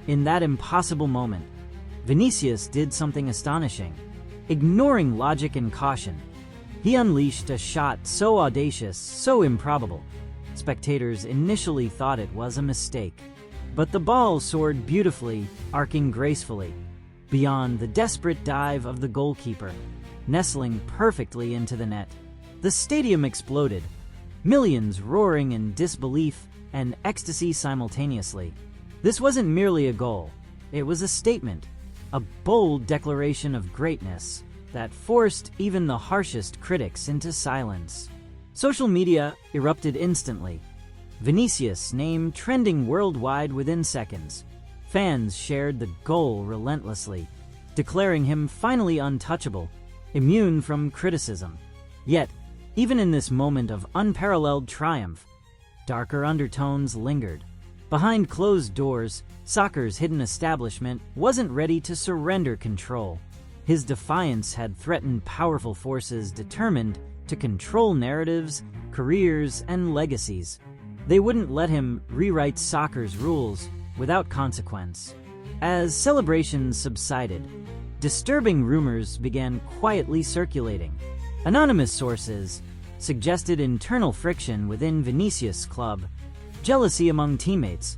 In that impossible moment, Vinicius did something astonishing. Ignoring logic and caution, he unleashed a shot so audacious, so improbable. Spectators initially thought it was a mistake. But the ball soared beautifully, arcing gracefully, beyond the desperate dive of the goalkeeper, nestling perfectly into the net. The stadium exploded, millions roaring in disbelief and ecstasy simultaneously. This wasn't merely a goal, it was a statement, a bold declaration of greatness that forced even the harshest critics into silence. Social media erupted instantly, Vinicius' name trending worldwide within seconds. Fans shared the goal relentlessly, declaring him finally untouchable, immune from criticism. Yet, even in this moment of unparalleled triumph, darker undertones lingered. Behind closed doors, soccer's hidden establishment wasn't ready to surrender control. His defiance had threatened powerful forces determined to control narratives, careers, and legacies. They wouldn't let him rewrite soccer's rules without consequence. As celebrations subsided, disturbing rumors began quietly circulating. Anonymous sources suggested internal friction within Vinicius' club, jealousy among teammates,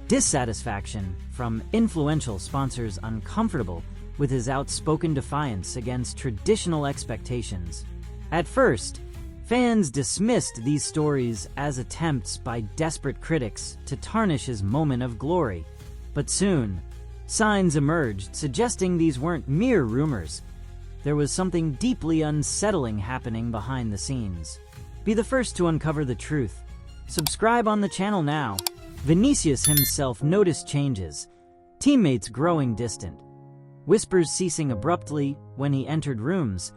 dissatisfaction from influential sponsors uncomfortable with his outspoken defiance against traditional expectations. At first, fans dismissed these stories as attempts by desperate critics to tarnish his moment of glory. But soon, signs emerged suggesting these weren't mere rumors. There was something deeply unsettling happening behind the scenes. Be the first to uncover the truth. Subscribe on the channel now. Vinicius himself noticed changes, teammates growing distant, whispers ceasing abruptly when he entered rooms,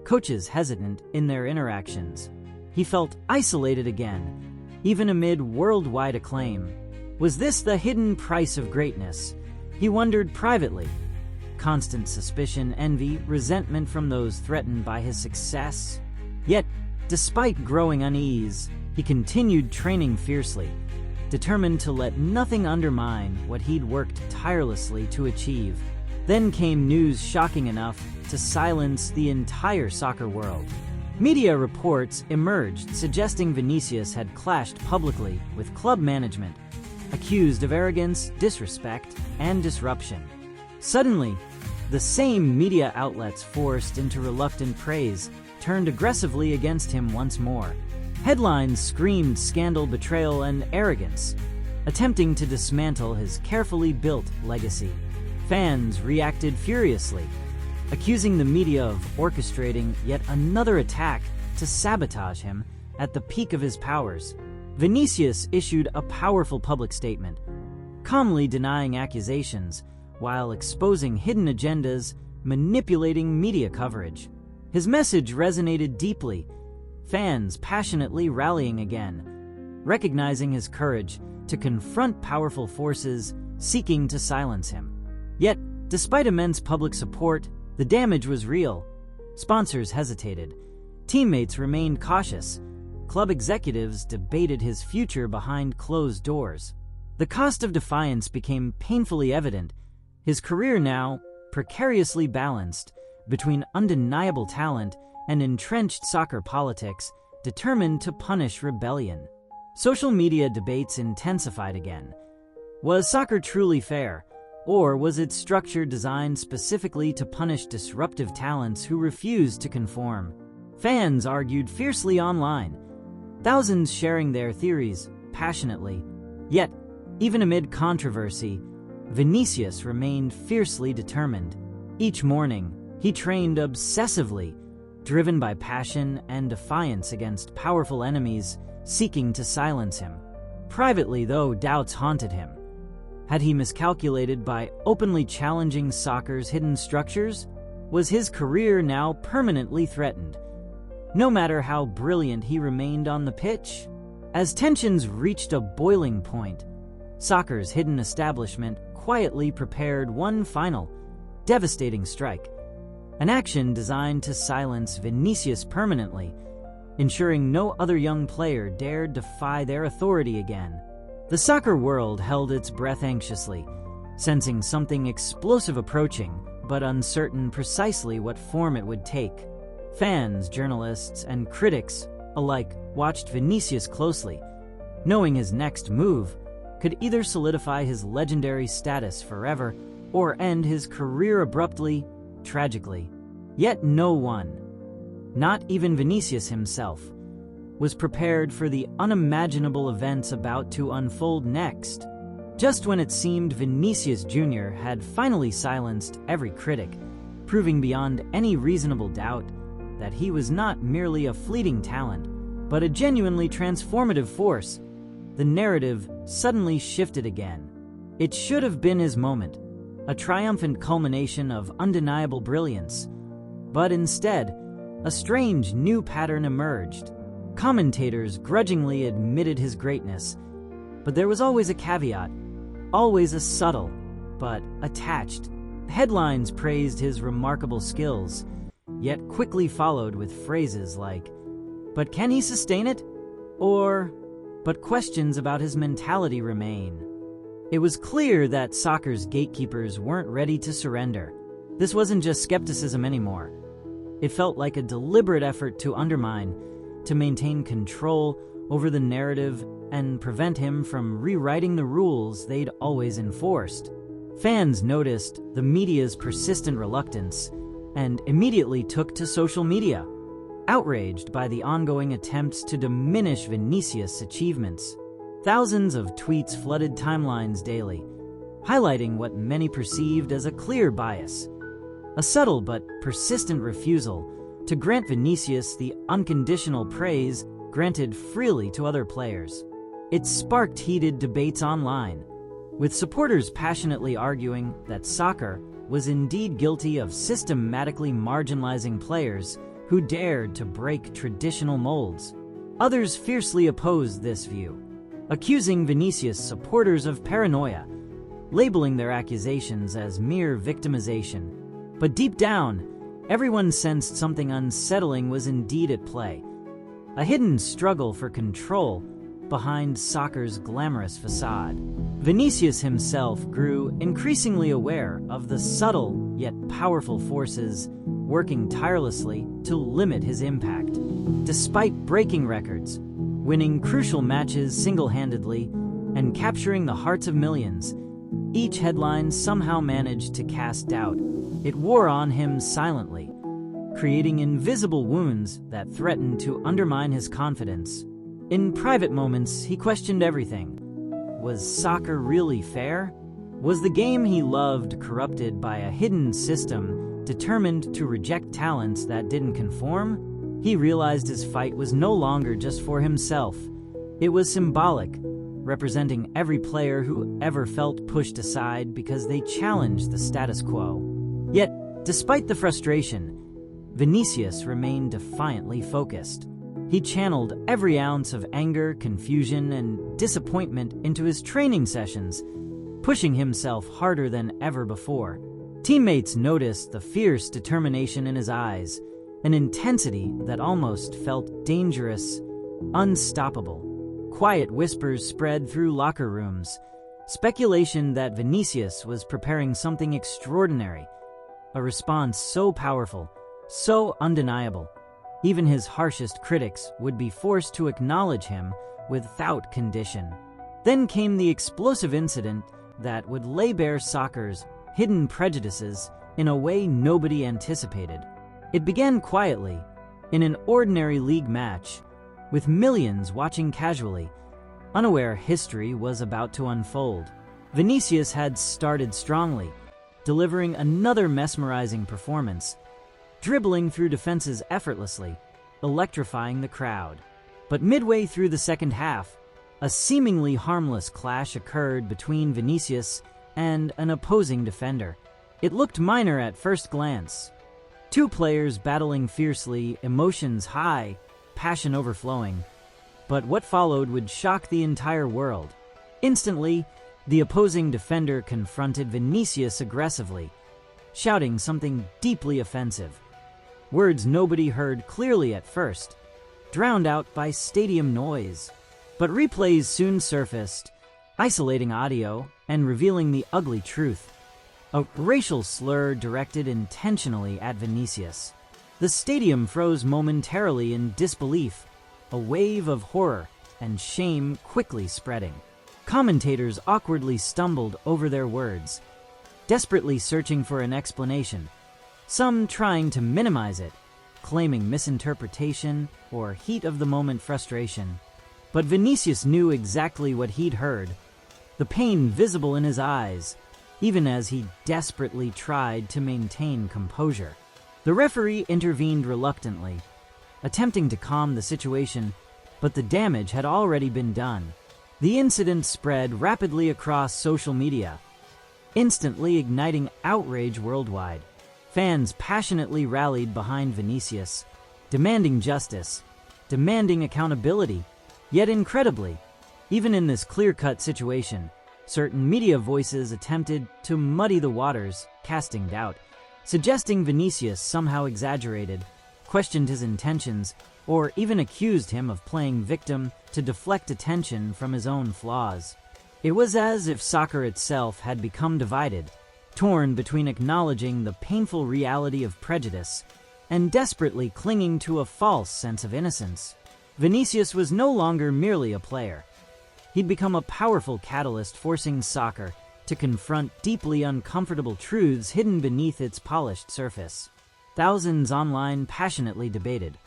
coaches hesitant in their interactions. He felt isolated again, even amid worldwide acclaim. Was this the hidden price of greatness? He wondered privately. Constant suspicion, envy, resentment from those threatened by his success. Yet, despite growing unease, he continued training fiercely, determined to let nothing undermine what he'd worked tirelessly to achieve. Then came news shocking enough to silence the entire soccer world. Media reports emerged suggesting Vinicius had clashed publicly with club management, accused of arrogance, disrespect, and disruption. Suddenly, the same media outlets forced into reluctant praise turned aggressively against him once more. Headlines screamed scandal, betrayal, and arrogance, attempting to dismantle his carefully built legacy. Fans reacted furiously, accusing the media of orchestrating yet another attack to sabotage him at the peak of his powers. Vinicius issued a powerful public statement, calmly denying accusations while exposing hidden agendas manipulating media coverage. His message resonated deeply, fans passionately rallying again, recognizing his courage to confront powerful forces seeking to silence him. Yet, despite immense public support, the damage was real. Sponsors hesitated, teammates remained cautious, club executives debated his future behind closed doors. The cost of defiance became painfully evident, his career now precariously balanced between undeniable talent and entrenched soccer politics determined to punish rebellion. Social media debates intensified again. Was soccer truly fair, or was its structure designed specifically to punish disruptive talents who refused to conform? Fans argued fiercely online, thousands sharing their theories passionately. Yet, even amid controversy, Vinicius remained fiercely determined. Each morning, he trained obsessively, driven by passion and defiance against powerful enemies seeking to silence him. Privately, though, doubts haunted him. Had he miscalculated by openly challenging soccer's hidden structures? Was his career now permanently threatened, no matter how brilliant he remained on the pitch? As tensions reached a boiling point, soccer's hidden establishment quietly prepared one final, devastating strike, an action designed to silence Vinicius permanently, ensuring no other young player dared defy their authority again. The soccer world held its breath anxiously, sensing something explosive approaching, but uncertain precisely what form it would take. Fans, journalists, and critics alike watched Vinicius closely, knowing his next move could either solidify his legendary status forever or end his career abruptly, tragically. Yet no one, not even Vinicius himself, was prepared for the unimaginable events about to unfold next. Just when it seemed Vinicius Jr. had finally silenced every critic, proving beyond any reasonable doubt that he was not merely a fleeting talent, but a genuinely transformative force, the narrative suddenly shifted again. It should have been his moment, a triumphant culmination of undeniable brilliance. But instead, a strange new pattern emerged. Commentators grudgingly admitted his greatness, but there was always a caveat, always a subtle, but attached. Headlines praised his remarkable skills, yet quickly followed with phrases like, But can he sustain it? But questions about his mentality remain. It was clear that soccer's gatekeepers weren't ready to surrender. This wasn't just skepticism anymore. It felt like a deliberate effort to undermine, to maintain control over the narrative and prevent him from rewriting the rules they'd always enforced. Fans noticed the media's persistent reluctance and immediately took to social media, outraged by the ongoing attempts to diminish Vinicius' achievements. Thousands of tweets flooded timelines daily, highlighting what many perceived as a clear bias, a subtle but persistent refusal to grant Vinicius the unconditional praise granted freely to other players. It sparked heated debates online, with supporters passionately arguing that soccer was indeed guilty of systematically marginalizing players who dared to break traditional molds. Others fiercely opposed this view, accusing Vinicius supporters of paranoia, labeling their accusations as mere victimization. But deep down, everyone sensed something unsettling was indeed at play, a hidden struggle for control behind soccer's glamorous facade. Vinicius himself grew increasingly aware of the subtle yet powerful forces working tirelessly to limit his impact. Despite breaking records, winning crucial matches single-handedly, and capturing the hearts of millions, each headline somehow managed to cast doubt. It wore on him silently, creating invisible wounds that threatened to undermine his confidence. In private moments, he questioned everything. Was soccer really fair? Was the game he loved corrupted by a hidden system determined to reject talents that didn't conform? He realized his fight was no longer just for himself. It was symbolic, representing every player who ever felt pushed aside because they challenged the status quo. Yet, despite the frustration, Vinicius remained defiantly focused. He channeled every ounce of anger, confusion, and disappointment into his training sessions, pushing himself harder than ever before. Teammates noticed the fierce determination in his eyes, an intensity that almost felt dangerous, unstoppable. Quiet whispers spread through locker rooms, speculation that Vinicius was preparing something extraordinary, a response so powerful, so undeniable. Even his harshest critics would be forced to acknowledge him without condition. Then came the explosive incident that would lay bare soccer's hidden prejudices in a way nobody anticipated. It began quietly, in an ordinary league match, with millions watching casually, unaware history was about to unfold. Vinicius had started strongly, delivering another mesmerizing performance, dribbling through defenses effortlessly, electrifying the crowd. But midway through the second half, a seemingly harmless clash occurred between Vinicius and an opposing defender. It looked minor at first glance. Two players battling fiercely, emotions high, passion overflowing. But what followed would shock the entire world. Instantly, the opposing defender confronted Vinicius aggressively, shouting something deeply offensive. Words nobody heard clearly at first, drowned out by stadium noise. But replays soon surfaced, isolating audio and revealing the ugly truth. A racial slur directed intentionally at Vinicius. The stadium froze momentarily in disbelief, a wave of horror and shame quickly spreading. Commentators awkwardly stumbled over their words, desperately searching for an explanation, some trying to minimize it, claiming misinterpretation or heat-of-the-moment frustration. But Vinicius knew exactly what he'd heard, the pain visible in his eyes, even as he desperately tried to maintain composure. The referee intervened reluctantly, attempting to calm the situation, but the damage had already been done. The incident spread rapidly across social media, instantly igniting outrage worldwide. Fans passionately rallied behind Vinicius, demanding justice, demanding accountability. Yet incredibly, even in this clear-cut situation, certain media voices attempted to muddy the waters, casting doubt, suggesting Vinicius somehow exaggerated, questioned his intentions, or even accused him of playing victim to deflect attention from his own flaws. It was as if soccer itself had become divided, torn between acknowledging the painful reality of prejudice and desperately clinging to a false sense of innocence. Vinicius was no longer merely a player. He'd become a powerful catalyst forcing soccer to confront deeply uncomfortable truths hidden beneath its polished surface. Thousands online passionately debated,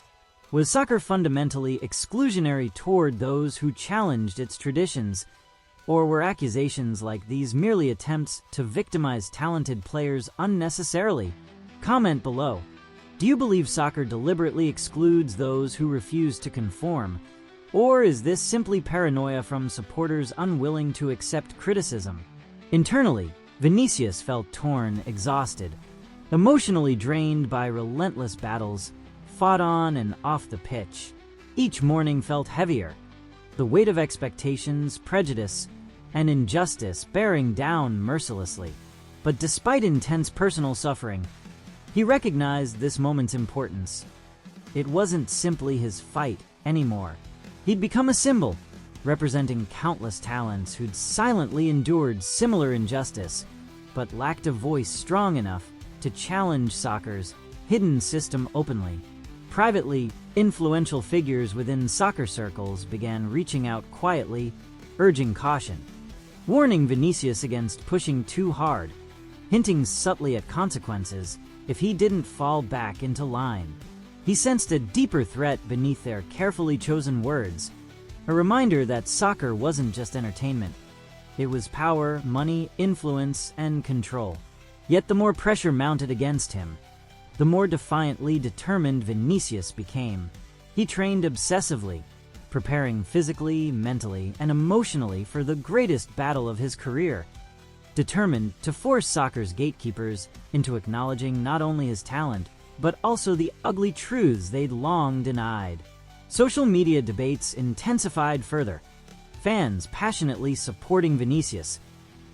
was soccer fundamentally exclusionary toward those who challenged its traditions, or were accusations like these merely attempts to victimize talented players unnecessarily? Comment below. Do you believe soccer deliberately excludes those who refuse to conform? Or is this simply paranoia from supporters unwilling to accept criticism? Internally, Vinicius felt torn, exhausted, emotionally drained by relentless battles fought on and off the pitch. Each morning felt heavier, the weight of expectations, prejudice, and injustice bearing down mercilessly. But despite intense personal suffering, he recognized this moment's importance. It wasn't simply his fight anymore. He'd become a symbol, representing countless talents who'd silently endured similar injustice, but lacked a voice strong enough to challenge soccer's hidden system openly. Privately, influential figures within soccer circles began reaching out quietly, urging caution, warning Vinicius against pushing too hard, hinting subtly at consequences if he didn't fall back into line. He sensed a deeper threat beneath their carefully chosen words, a reminder that soccer wasn't just entertainment. It was power, money, influence, and control. Yet the more pressure mounted against him, the more defiantly determined Vinicius became. He trained obsessively, preparing physically, mentally, and emotionally for the greatest battle of his career, determined to force soccer's gatekeepers into acknowledging not only his talent, but also the ugly truths they'd long denied. Social media debates intensified further, fans passionately supporting Vinicius,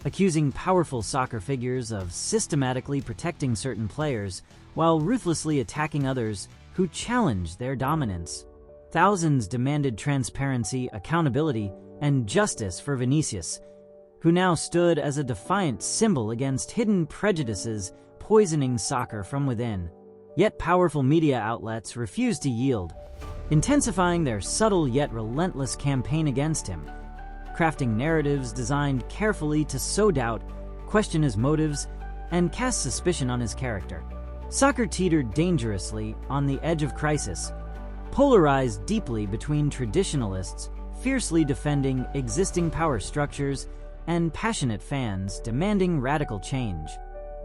accusing powerful soccer figures of systematically protecting certain players while ruthlessly attacking others who challenged their dominance. Thousands demanded transparency, accountability, and justice for Vinicius, who now stood as a defiant symbol against hidden prejudices poisoning soccer from within. Yet powerful media outlets refused to yield, intensifying their subtle yet relentless campaign against him, crafting narratives designed carefully to sow doubt, question his motives, and cast suspicion on his character. Soccer teetered dangerously on the edge of crisis, polarized deeply between traditionalists fiercely defending existing power structures and passionate fans demanding radical change.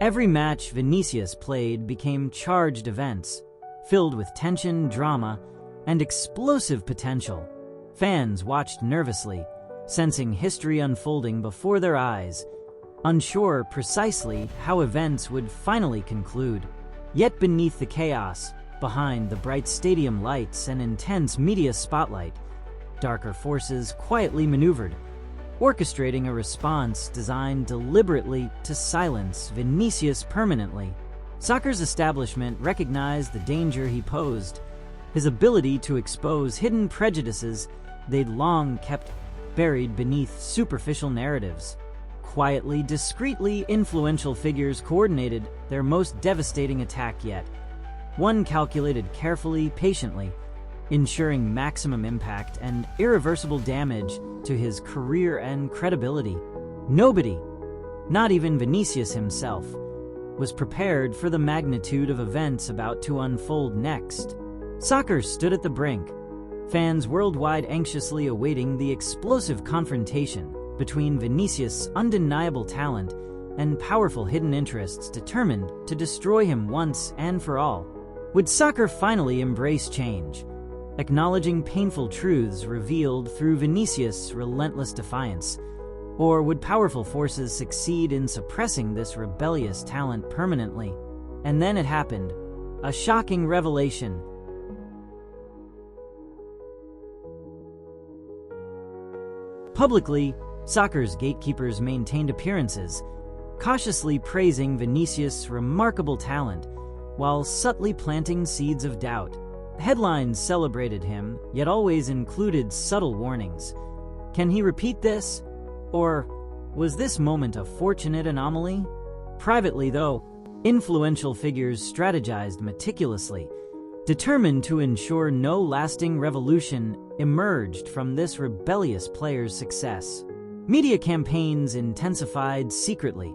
Every match Vinicius played became charged events, filled with tension, drama, and explosive potential. Fans watched nervously, sensing history unfolding before their eyes, unsure precisely how events would finally conclude. Yet beneath the chaos, behind the bright stadium lights and intense media spotlight, darker forces quietly maneuvered, orchestrating a response designed deliberately to silence Vinicius permanently. Soccer's establishment recognized the danger he posed, his ability to expose hidden prejudices they'd long kept buried beneath superficial narratives. Quietly, discreetly, influential figures coordinated their most devastating attack yet. One calculated carefully, patiently, ensuring maximum impact and irreversible damage to his career and credibility. Nobody, not even Vinicius himself, was prepared for the magnitude of events about to unfold next. Soccer stood at the brink, fans worldwide anxiously awaiting the explosive confrontation between Vinicius' undeniable talent and powerful hidden interests determined to destroy him once and for all. Would soccer finally embrace change, acknowledging painful truths revealed through Vinicius' relentless defiance? Or would powerful forces succeed in suppressing this rebellious talent permanently? And then it happened, a shocking revelation. Publicly, soccer's gatekeepers maintained appearances, cautiously praising Vinicius' remarkable talent, while subtly planting seeds of doubt. Headlines celebrated him, yet always included subtle warnings. Can he repeat this? Or was this moment a fortunate anomaly? Privately, though, influential figures strategized meticulously, determined to ensure no lasting revolution emerged from this rebellious player's success. Media campaigns intensified secretly,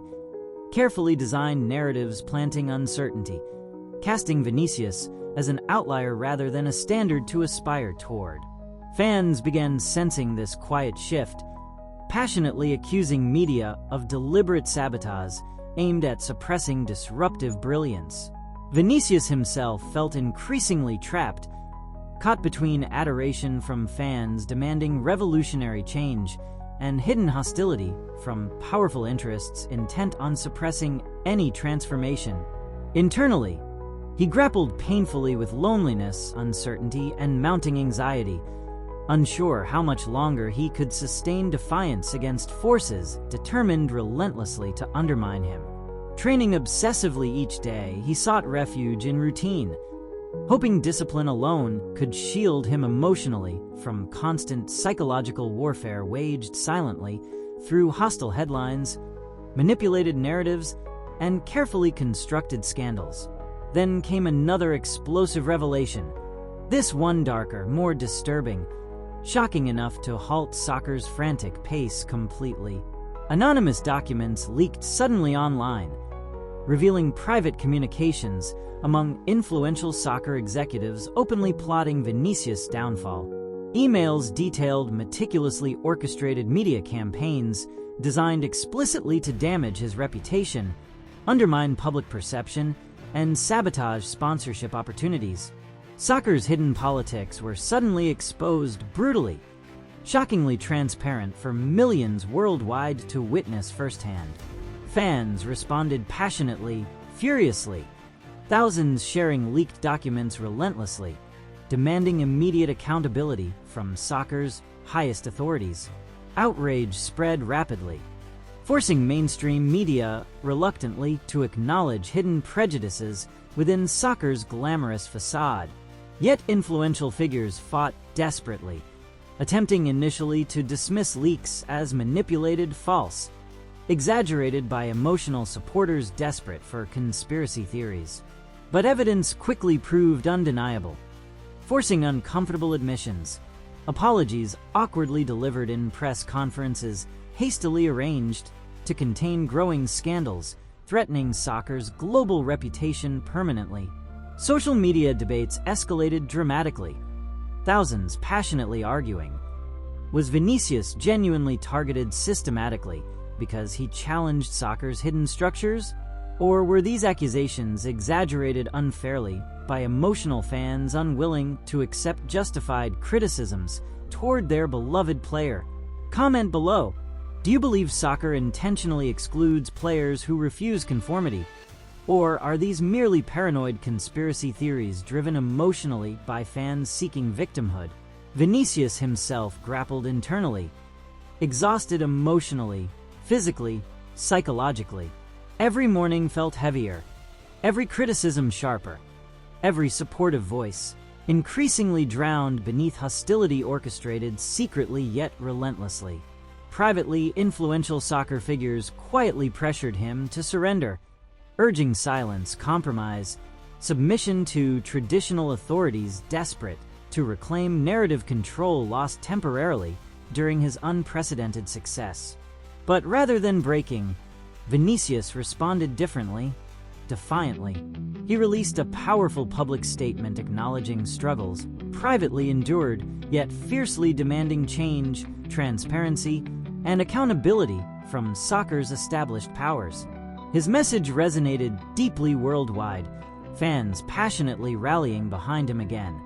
carefully designed narratives planting uncertainty, casting Vinicius as an outlier rather than a standard to aspire toward. Fans began sensing this quiet shift, passionately accusing media of deliberate sabotage aimed at suppressing disruptive brilliance. Vinicius himself felt increasingly trapped, caught between adoration from fans demanding revolutionary change and hidden hostility from powerful interests intent on suppressing any transformation. Internally, he grappled painfully with loneliness, uncertainty, and mounting anxiety, unsure how much longer he could sustain defiance against forces determined relentlessly to undermine him. Training obsessively each day, he sought refuge in routine, hoping discipline alone could shield him emotionally from constant psychological warfare waged silently through hostile headlines, manipulated narratives, and carefully constructed scandals. Then came another explosive revelation, this one darker, more disturbing, shocking enough to halt soccer's frantic pace completely. Anonymous documents leaked suddenly online, revealing private communications among influential soccer executives openly plotting Vinicius' downfall. Emails detailed meticulously orchestrated media campaigns designed explicitly to damage his reputation, undermine public perception, and sabotage sponsorship opportunities. Soccer's hidden politics were suddenly exposed brutally, shockingly transparent for millions worldwide to witness firsthand. Fans responded passionately, furiously, thousands sharing leaked documents relentlessly, demanding immediate accountability from soccer's highest authorities. Outrage spread rapidly, forcing mainstream media reluctantly to acknowledge hidden prejudices within soccer's glamorous facade. Yet influential figures fought desperately, attempting initially to dismiss leaks as manipulated, false, exaggerated by emotional supporters desperate for conspiracy theories. But evidence quickly proved undeniable, forcing uncomfortable admissions, apologies awkwardly delivered in press conferences hastily arranged to contain growing scandals threatening soccer's global reputation permanently. Social media debates escalated dramatically, thousands passionately arguing, was Vinicius genuinely targeted systematically because he challenged soccer's hidden structures? Or were these accusations exaggerated unfairly by emotional fans unwilling to accept justified criticisms toward their beloved player? Comment below. Do you believe soccer intentionally excludes players who refuse conformity? Or are these merely paranoid conspiracy theories driven emotionally by fans seeking victimhood? Vinicius himself grappled internally, exhausted emotionally, physically, psychologically. Every morning felt heavier, every criticism sharper, every supportive voice increasingly drowned beneath hostility orchestrated secretly yet relentlessly. Privately, influential soccer figures quietly pressured him to surrender, urging silence, compromise, submission to traditional authorities desperate to reclaim narrative control lost temporarily during his unprecedented success. But rather than breaking, Vinicius responded differently, defiantly. He released a powerful public statement acknowledging struggles, privately endured, yet fiercely demanding change, transparency, and accountability from soccer's established powers. His message resonated deeply worldwide, fans passionately rallying behind him again.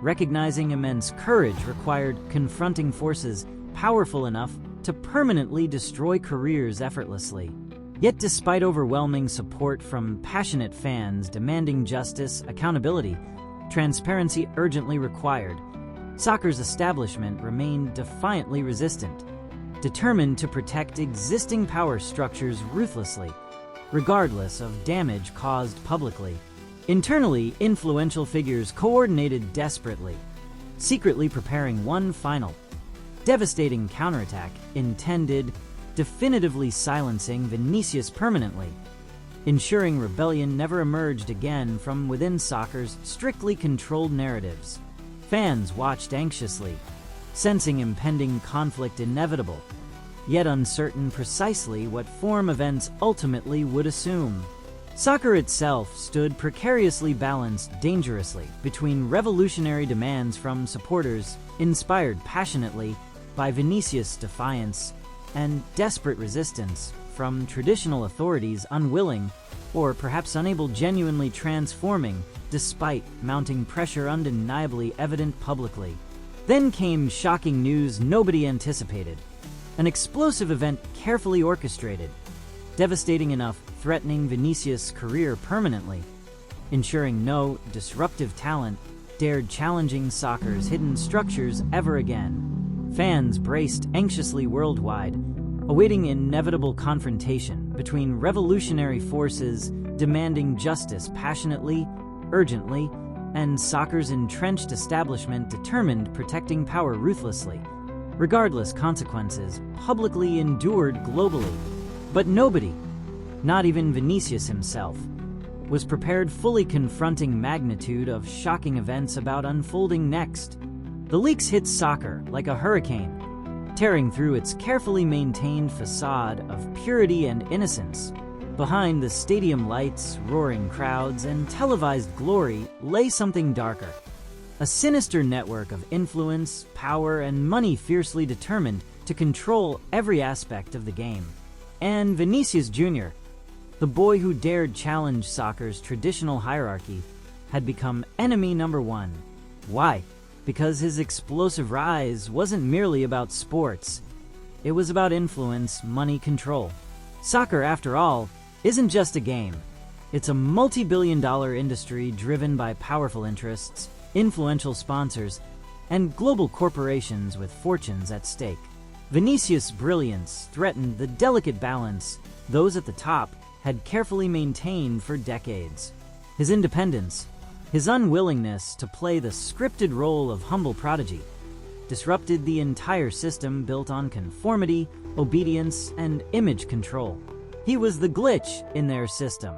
Recognizing immense courage required confronting forces powerful enough to permanently destroy careers effortlessly. Yet despite overwhelming support from passionate fans demanding justice, accountability, transparency urgently required, soccer's establishment remained defiantly resistant, determined to protect existing power structures ruthlessly, regardless of damage caused publicly. Internally, influential figures coordinated desperately, secretly preparing one final, devastating counterattack intended definitively silencing Vinicius permanently, ensuring rebellion never emerged again from within soccer's strictly controlled narratives. Fans watched anxiously, sensing impending conflict inevitable, yet uncertain precisely what form events ultimately would assume. Soccer itself stood precariously balanced dangerously between revolutionary demands from supporters inspired passionately by Vinicius' defiance and desperate resistance from traditional authorities unwilling or perhaps unable genuinely transforming despite mounting pressure undeniably evident publicly. Then came shocking news nobody anticipated. An explosive event carefully orchestrated, devastating enough threatening Vinicius' career permanently, ensuring no disruptive talent dared challenging soccer's hidden structures ever again. Fans braced anxiously worldwide, awaiting inevitable confrontation between revolutionary forces demanding justice passionately, urgently, and soccer's entrenched establishment determined protecting power ruthlessly, regardless consequences publicly endured globally. But nobody, not even Vinicius himself, was prepared fully confronting magnitude of shocking events about unfolding next. The leaks hit soccer like a hurricane, tearing through its carefully maintained facade of purity and innocence. Behind the stadium lights, roaring crowds, and televised glory lay something darker. A sinister network of influence, power, and money fiercely determined to control every aspect of the game. And Vinicius Jr., the boy who dared challenge soccer's traditional hierarchy, had become enemy number one. Why? Because his explosive rise wasn't merely about sports. It was about influence, money, control. Soccer, after all, isn't just a game. It's a multi-billion-dollar industry driven by powerful interests, influential sponsors, and global corporations with fortunes at stake. Vinicius' brilliance threatened the delicate balance those at the top had carefully maintained for decades. His independence, his unwillingness to play the scripted role of humble prodigy, disrupted the entire system built on conformity, obedience, and image control. He was the glitch in their system,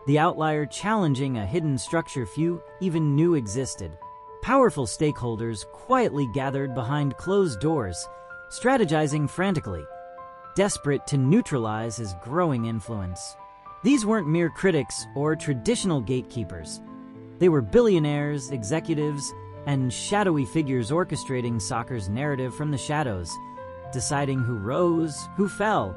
the outlier challenging a hidden structure few even knew existed. Powerful stakeholders quietly gathered behind closed doors, strategizing frantically, desperate to neutralize his growing influence. These weren't mere critics or traditional gatekeepers. They were billionaires, executives, and shadowy figures orchestrating soccer's narrative from the shadows, deciding who rose, who fell,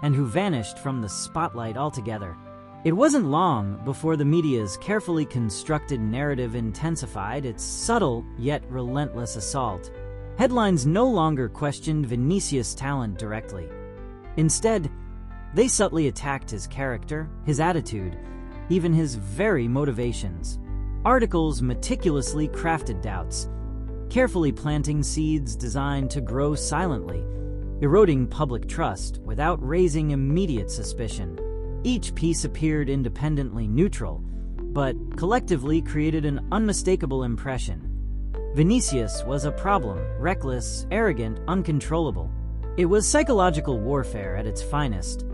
and who vanished from the spotlight altogether. It wasn't long before the media's carefully constructed narrative intensified its subtle yet relentless assault. Headlines no longer questioned Vinicius' talent directly. Instead, they subtly attacked his character, his attitude, even his very motivations. Articles meticulously crafted doubts, carefully planting seeds designed to grow silently, eroding public trust without raising immediate suspicion. Each piece appeared independently neutral, but collectively created an unmistakable impression. Vinicius was a problem, reckless, arrogant, uncontrollable. It was psychological warfare at its finest,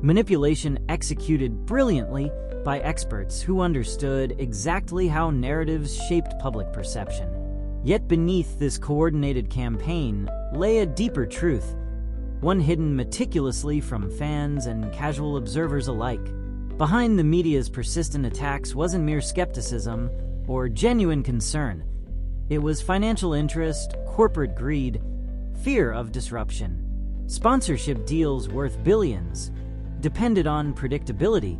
manipulation executed brilliantly by experts who understood exactly how narratives shaped public perception. Yet beneath this coordinated campaign lay a deeper truth, one hidden meticulously from fans and casual observers alike. Behind the media's persistent attacks wasn't mere skepticism or genuine concern. It was financial interest, corporate greed, fear of disruption. Sponsorship deals worth billions depended on predictability,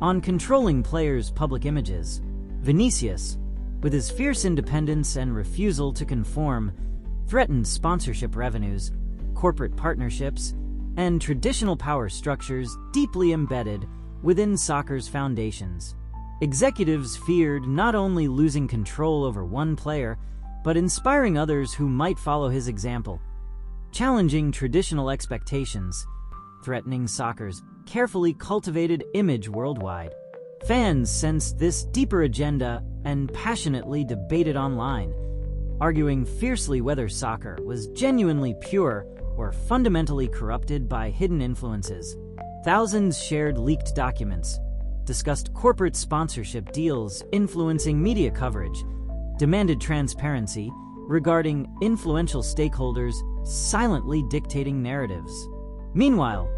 on controlling players' public images. Vinicius, with his fierce independence and refusal to conform, threatened sponsorship revenues, corporate partnerships, and traditional power structures deeply embedded within soccer's foundations. Executives feared not only losing control over one player, but inspiring others who might follow his example, challenging traditional expectations, threatening soccer's carefully cultivated image worldwide. Fans sensed this deeper agenda and passionately debated online, arguing fiercely whether soccer was genuinely pure or fundamentally corrupted by hidden influences. Thousands shared leaked documents, discussed corporate sponsorship deals influencing media coverage, demanded transparency regarding influential stakeholders silently dictating narratives. Meanwhile,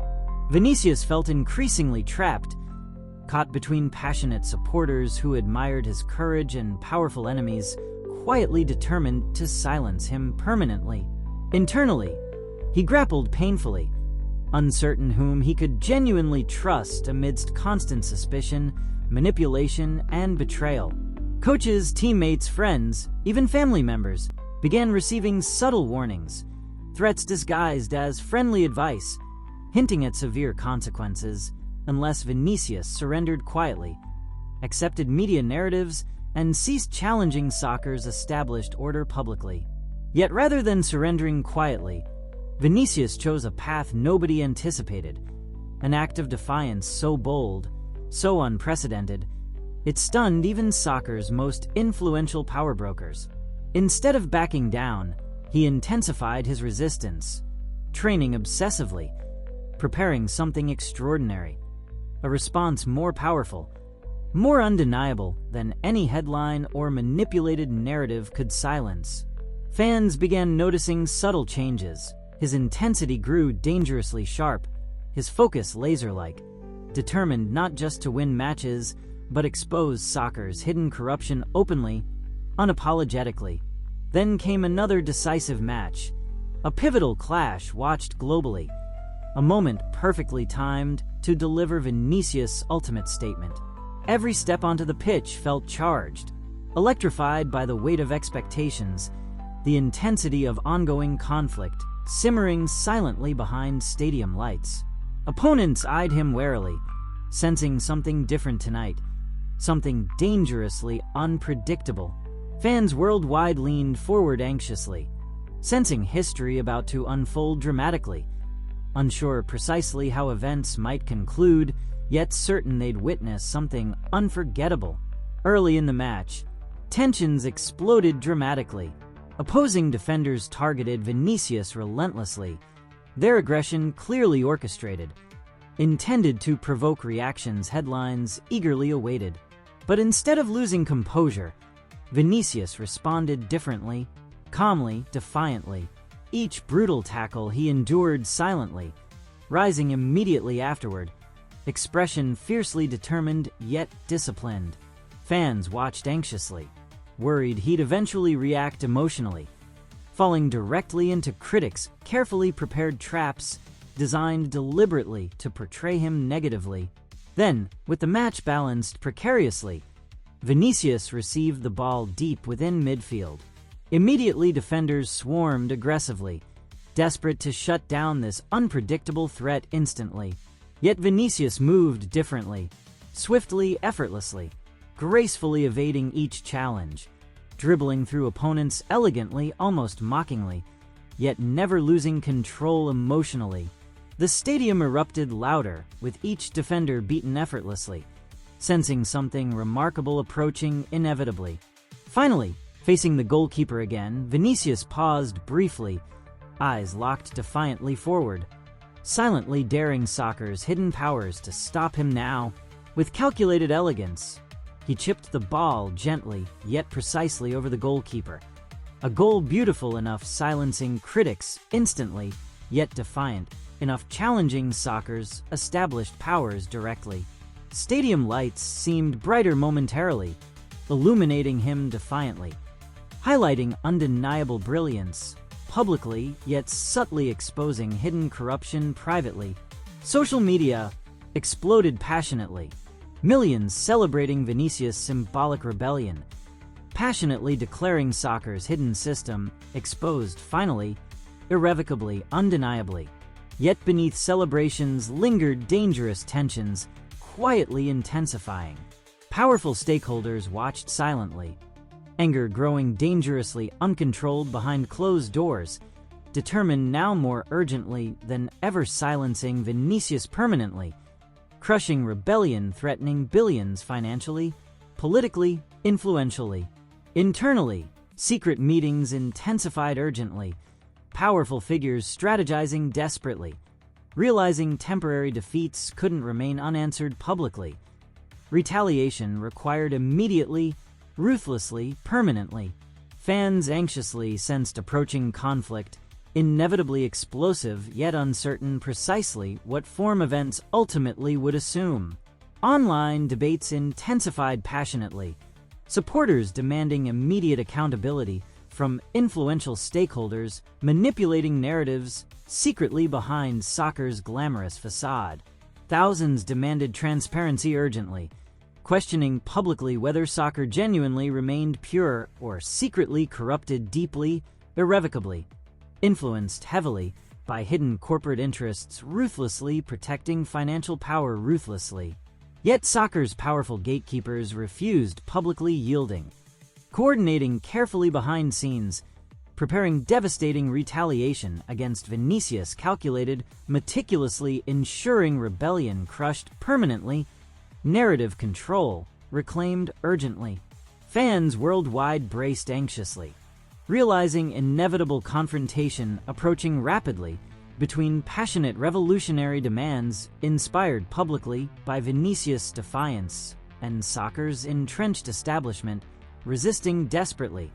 Vinicius felt increasingly trapped, caught between passionate supporters who admired his courage and powerful enemies quietly determined to silence him permanently. Internally, he grappled painfully, uncertain whom he could genuinely trust amidst constant suspicion, manipulation, and betrayal. Coaches, teammates, friends, even family members began receiving subtle warnings, threats disguised as friendly advice, hinting at severe consequences unless Vinicius surrendered quietly, accepted media narratives, and ceased challenging soccer's established order publicly. Yet rather than surrendering quietly, Vinicius chose a path nobody anticipated, an act of defiance so bold, so unprecedented, it stunned even soccer's most influential power brokers. Instead of backing down, he intensified his resistance, training obsessively, preparing something extraordinary, a response more powerful, more undeniable than any headline or manipulated narrative could silence. Fans began noticing subtle changes. His intensity grew dangerously sharp, his focus laser-like, determined not just to win matches, but expose soccer's hidden corruption openly, unapologetically. Then came another decisive match, a pivotal clash watched globally, a moment perfectly timed to deliver Vinicius' ultimate statement. Every step onto the pitch felt charged, electrified by the weight of expectations, the intensity of ongoing conflict simmering silently behind stadium lights. Opponents eyed him warily, sensing something different tonight, something dangerously unpredictable. Fans worldwide leaned forward anxiously, sensing history about to unfold dramatically, unsure precisely how events might conclude, yet certain they'd witness something unforgettable. Early in the match, tensions exploded dramatically. Opposing defenders targeted Vinicius relentlessly, their aggression clearly orchestrated, intended to provoke reactions headlines eagerly awaited. But instead of losing composure, Vinicius responded differently, calmly, defiantly. Each brutal tackle he endured silently, rising immediately afterward, expression fiercely determined yet disciplined. Fans watched anxiously, worried he'd eventually react emotionally, falling directly into critics' carefully prepared traps designed deliberately to portray him negatively. Then, with the match balanced precariously, Vinicius received the ball deep within midfield. Immediately, defenders swarmed aggressively, desperate to shut down this unpredictable threat instantly. Yet Vinicius moved differently, swiftly, effortlessly, gracefully evading each challenge, dribbling through opponents elegantly, almost mockingly, yet never losing control emotionally. The stadium erupted louder, with each defender beaten effortlessly, sensing something remarkable approaching inevitably. Finally, facing the goalkeeper again, Vinicius paused briefly, eyes locked defiantly forward, silently daring soccer's hidden powers to stop him now. With calculated elegance, he chipped the ball gently yet precisely over the goalkeeper, a goal beautiful enough silencing critics instantly, yet defiant enough challenging soccer's established powers directly. Stadium lights seemed brighter momentarily, illuminating him defiantly, highlighting undeniable brilliance, publicly yet subtly exposing hidden corruption privately. Social media exploded passionately, millions celebrating Vinicius' symbolic rebellion, passionately declaring soccer's hidden system exposed finally, irrevocably, undeniably. Yet beneath celebrations lingered dangerous tensions, quietly intensifying. Powerful stakeholders watched silently, anger growing dangerously uncontrolled behind closed doors, determined now more urgently than ever silencing Vinicius permanently. crushing rebellion threatening billions financially, politically, influentially. Internally, secret meetings intensified urgently, powerful figures strategizing desperately, realizing temporary defeats couldn't remain unanswered publicly. Retaliation required immediately, ruthlessly, permanently. Fans anxiously sensed approaching conflict, inevitably explosive yet uncertain precisely what form events ultimately would assume. Online debates intensified passionately, supporters demanding immediate accountability from influential stakeholders manipulating narratives secretly behind soccer's glamorous facade. Thousands demanded transparency urgently, questioning publicly whether soccer genuinely remained pure or secretly corrupted deeply, irrevocably, influenced heavily by hidden corporate interests ruthlessly protecting financial power ruthlessly. Yet soccer's powerful gatekeepers refused publicly yielding, coordinating carefully behind scenes, preparing devastating retaliation against Vinicius calculated, meticulously ensuring rebellion crushed permanently, narrative control reclaimed urgently. Fans worldwide braced anxiously, realizing inevitable confrontation approaching rapidly between passionate revolutionary demands inspired publicly by Vinicius' defiance and soccer's entrenched establishment resisting desperately,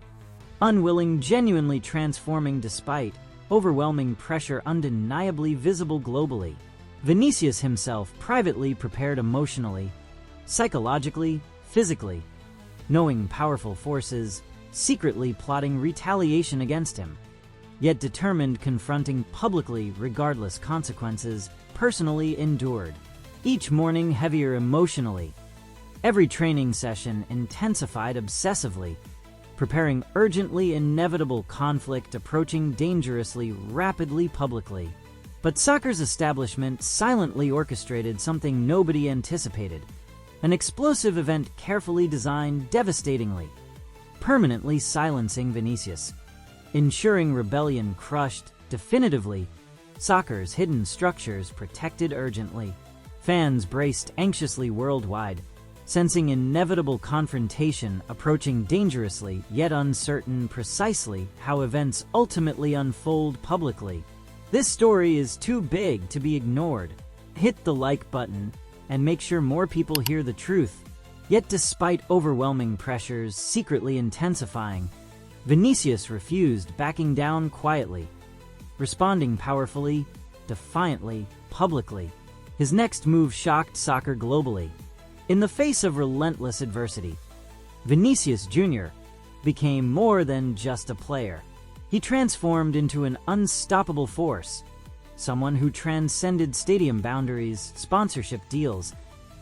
unwilling genuinely transforming despite overwhelming pressure undeniably visible globally. Vinicius himself privately prepared emotionally, psychologically, physically, knowing powerful forces secretly plotting retaliation against him, yet determined confronting publicly regardless consequences, personally endured. Each morning heavier emotionally, every training session intensified obsessively, preparing urgently inevitable conflict approaching dangerously rapidly publicly. But soccer's establishment silently orchestrated something nobody anticipated, an explosive event carefully designed devastatingly, permanently silencing Vinicius, ensuring rebellion crushed definitively, soccer's hidden structures protected urgently. Fans braced anxiously worldwide, sensing inevitable confrontation approaching dangerously yet uncertain precisely how events ultimately unfold publicly. This story is too big to be ignored. Hit the like button and make sure more people hear the truth. Yet despite overwhelming pressures secretly intensifying, Vinicius refused, backing down quietly, responding powerfully, defiantly, publicly. His next move shocked soccer globally. In the face of relentless adversity, Vinicius Jr. became more than just a player. He transformed into an unstoppable force, someone who transcended stadium boundaries, sponsorship deals,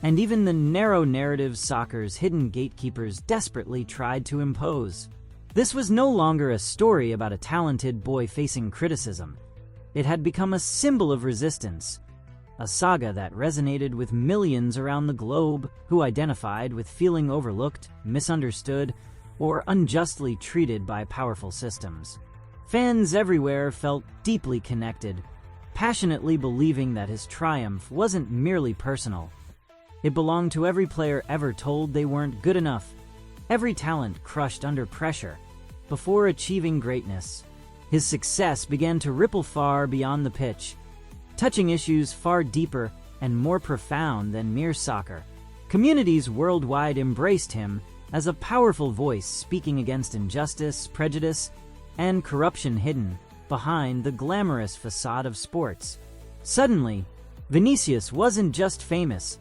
and even the narrow narratives soccer's hidden gatekeepers desperately tried to impose. This was no longer a story about a talented boy facing criticism. It had become a symbol of resistance, a saga that resonated with millions around the globe who identified with feeling overlooked, misunderstood, or unjustly treated by powerful systems. Fans everywhere felt deeply connected, passionately believing that his triumph wasn't merely personal. It belonged to every player ever told they weren't good enough, every talent crushed under pressure. Before achieving greatness, his success began to ripple far beyond the pitch, touching issues far deeper and more profound than mere soccer. Communities worldwide embraced him as a powerful voice speaking against injustice, prejudice, and corruption hidden behind the glamorous facade of sports. Suddenly, Vinicius wasn't just famous.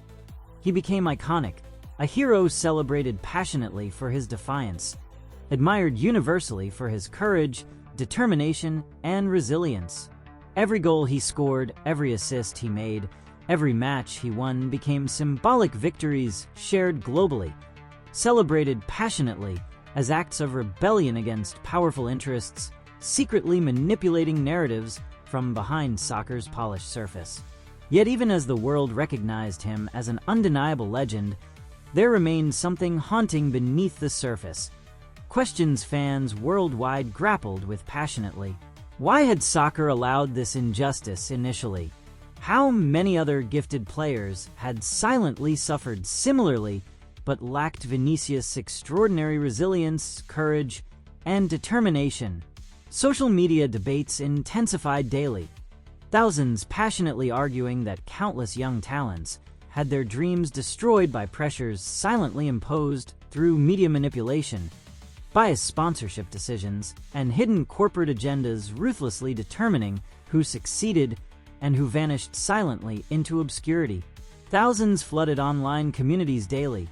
He became iconic, a hero celebrated passionately for his defiance, admired universally for his courage, determination, and resilience. Every goal he scored, every assist he made, every match he won became symbolic victories shared globally, celebrated passionately as acts of rebellion against powerful interests, secretly manipulating narratives from behind soccer's polished surface. Yet even as the world recognized him as an undeniable legend, there remained something haunting beneath the surface. Questions fans worldwide grappled with passionately. Why had soccer allowed this injustice initially? How many other gifted players had silently suffered similarly but lacked Vinicius' extraordinary resilience, courage, and determination? Social media debates intensified daily, thousands passionately arguing that countless young talents had their dreams destroyed by pressures silently imposed through media manipulation, biased sponsorship decisions, and hidden corporate agendas ruthlessly determining who succeeded and who vanished silently into obscurity. Thousands flooded online communities daily,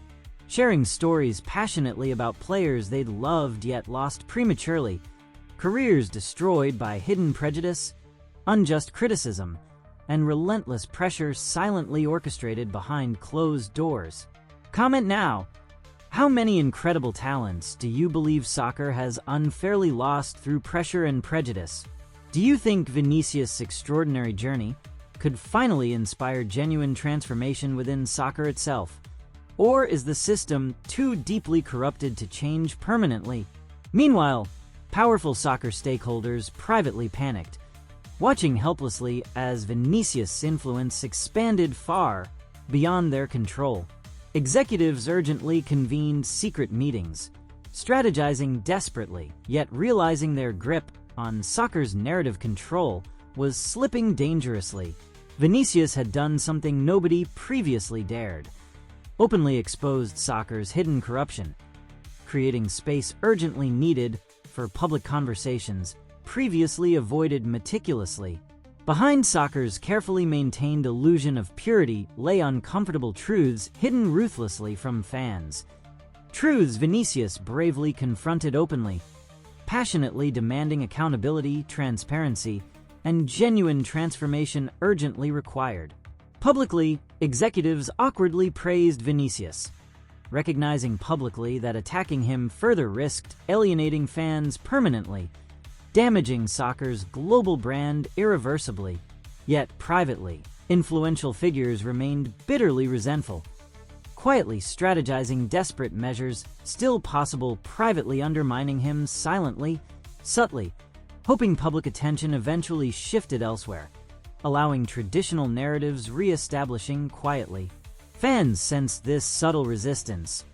sharing stories passionately about players they'd loved yet lost prematurely, careers destroyed by hidden prejudice, unjust criticism, and relentless pressure silently orchestrated behind closed doors. Comment now. How many incredible talents do you believe soccer has unfairly lost through pressure and prejudice? Do you think Vinicius' extraordinary journey could finally inspire genuine transformation within soccer itself? Or is the system too deeply corrupted to change permanently? Meanwhile, powerful soccer stakeholders privately panicked, watching helplessly as Vinicius' influence expanded far beyond their control. Executives urgently convened secret meetings, strategizing desperately, yet realizing their grip on soccer's narrative control was slipping dangerously. Vinicius had done something nobody previously dared: openly exposed soccer's hidden corruption, creating space urgently needed for public conversations previously avoided meticulously. Behind soccer's carefully maintained illusion of purity lay uncomfortable truths hidden ruthlessly from fans. Truths Vinicius bravely confronted openly, passionately demanding accountability, transparency, and genuine transformation urgently required. Publicly, executives awkwardly praised Vinicius, recognizing publicly that attacking him further risked alienating fans permanently, damaging soccer's global brand irreversibly. Yet privately, influential figures remained bitterly resentful, quietly strategizing desperate measures still possible, privately undermining him silently, subtly, hoping public attention eventually shifted elsewhere, allowing traditional narratives re-establishing quietly. Fans sensed this subtle resistance,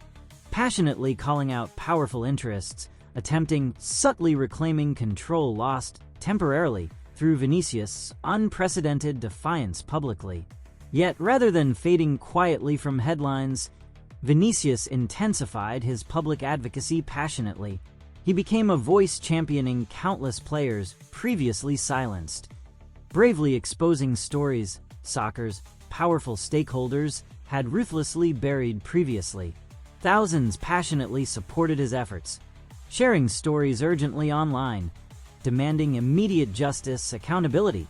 passionately calling out powerful interests, attempting subtly reclaiming control lost temporarily through Vinicius' unprecedented defiance publicly. Yet rather than fading quietly from headlines, Vinicius intensified his public advocacy passionately. He became a voice championing countless players previously silenced, bravely exposing stories soccer's powerful stakeholders had ruthlessly buried previously. Thousands passionately supported his efforts, sharing stories urgently online, demanding immediate justice, accountability,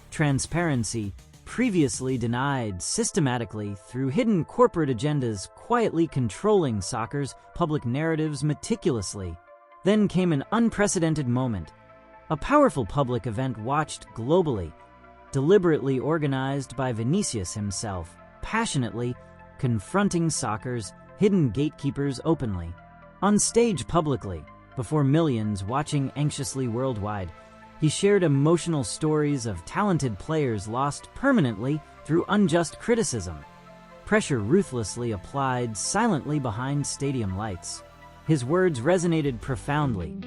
transparency previously denied systematically through hidden corporate agendas quietly controlling soccer's public narratives meticulously. Then came an unprecedented moment, a powerful public event watched globally, deliberately organized by Vinicius himself, passionately confronting soccer's hidden gatekeepers openly. On stage publicly, before millions watching anxiously worldwide, he shared emotional stories of talented players lost permanently through unjust criticism, pressure ruthlessly applied silently behind stadium lights. His words resonated profoundly,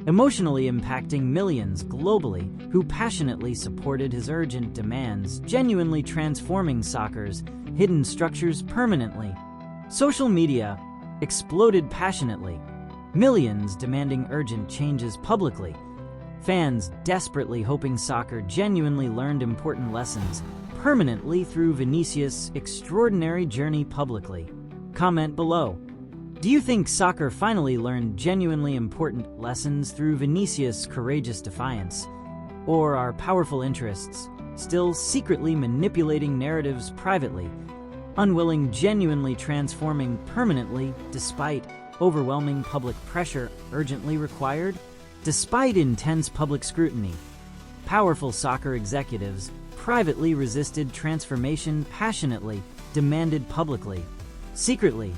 emotionally impacting millions globally who passionately supported his urgent demands, genuinely transforming soccer's hidden structures permanently. Social media exploded passionately, millions demanding urgent changes publicly, fans desperately hoping soccer genuinely learned important lessons permanently through Vinicius' extraordinary journey publicly. Comment below. Do you think soccer finally learned genuinely important lessons through Vinicius' courageous defiance? Or are powerful interests still secretly manipulating narratives privately, unwilling genuinely transforming permanently despite overwhelming public pressure urgently required? Despite intense public scrutiny, powerful soccer executives privately resisted transformation, passionately demanded publicly. Secretly,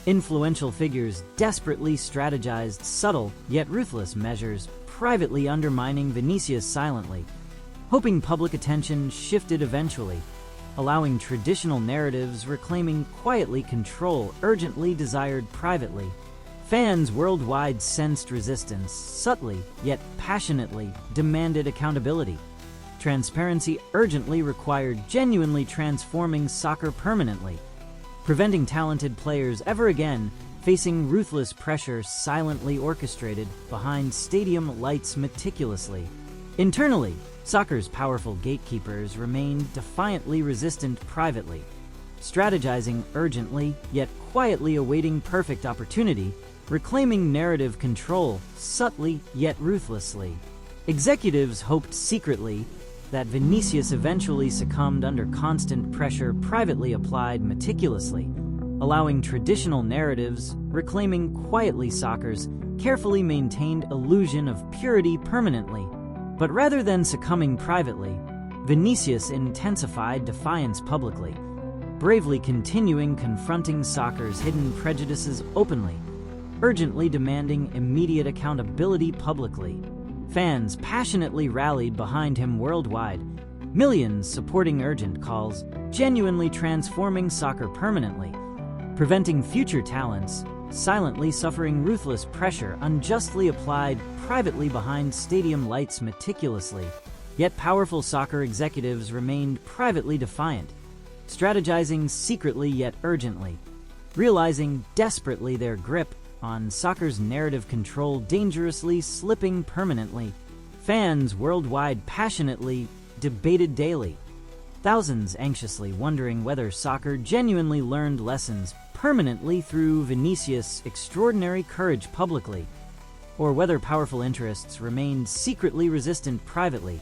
influential figures desperately strategized subtle yet ruthless measures, privately undermining Vinicius silently, hoping public attention shifted eventually, allowing traditional narratives reclaiming quietly control urgently desired privately. Fans worldwide sensed resistance, subtly yet passionately demanded accountability. Transparency urgently required genuinely transforming soccer permanently, preventing talented players ever again facing ruthless pressure silently orchestrated behind stadium lights meticulously. Internally, soccer's powerful gatekeepers remained defiantly resistant privately, strategizing urgently yet quietly awaiting perfect opportunity, reclaiming narrative control subtly yet ruthlessly. Executives hoped secretly that Vinicius eventually succumbed under constant pressure privately applied meticulously, allowing traditional narratives reclaiming quietly soccer's carefully maintained illusion of purity permanently. But rather than succumbing privately, Vinicius intensified defiance publicly, bravely continuing confronting soccer's hidden prejudices openly, urgently demanding immediate accountability publicly. Fans passionately rallied behind him worldwide, millions supporting urgent calls, genuinely transforming soccer permanently, preventing future talents, silently suffering ruthless pressure unjustly applied privately behind stadium lights meticulously. Yet powerful soccer executives remained privately defiant, strategizing secretly yet urgently, realizing desperately their grip on soccer's narrative control dangerously slipping permanently. Fans worldwide passionately debated daily, thousands anxiously wondering whether soccer genuinely learned lessons permanently through Vinicius' extraordinary courage publicly, or whether powerful interests remained secretly resistant privately,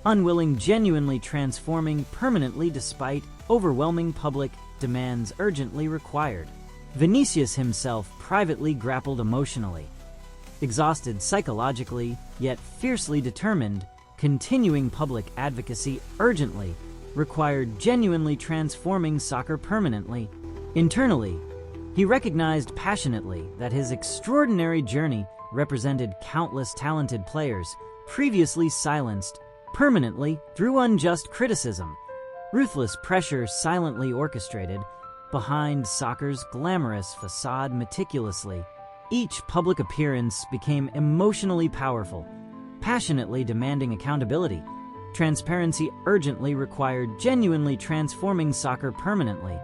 unwilling genuinely transforming permanently despite overwhelming public demands urgently required. Vinicius himself privately grappled emotionally, exhausted psychologically, yet fiercely determined, continuing public advocacy urgently required genuinely transforming soccer permanently. Internally, he recognized passionately that his extraordinary journey represented countless talented players previously silenced permanently through unjust criticism, ruthless pressure silently orchestrated behind soccer's glamorous facade meticulously. Each public appearance became emotionally powerful, passionately demanding accountability. Transparency urgently required genuinely transforming soccer permanently,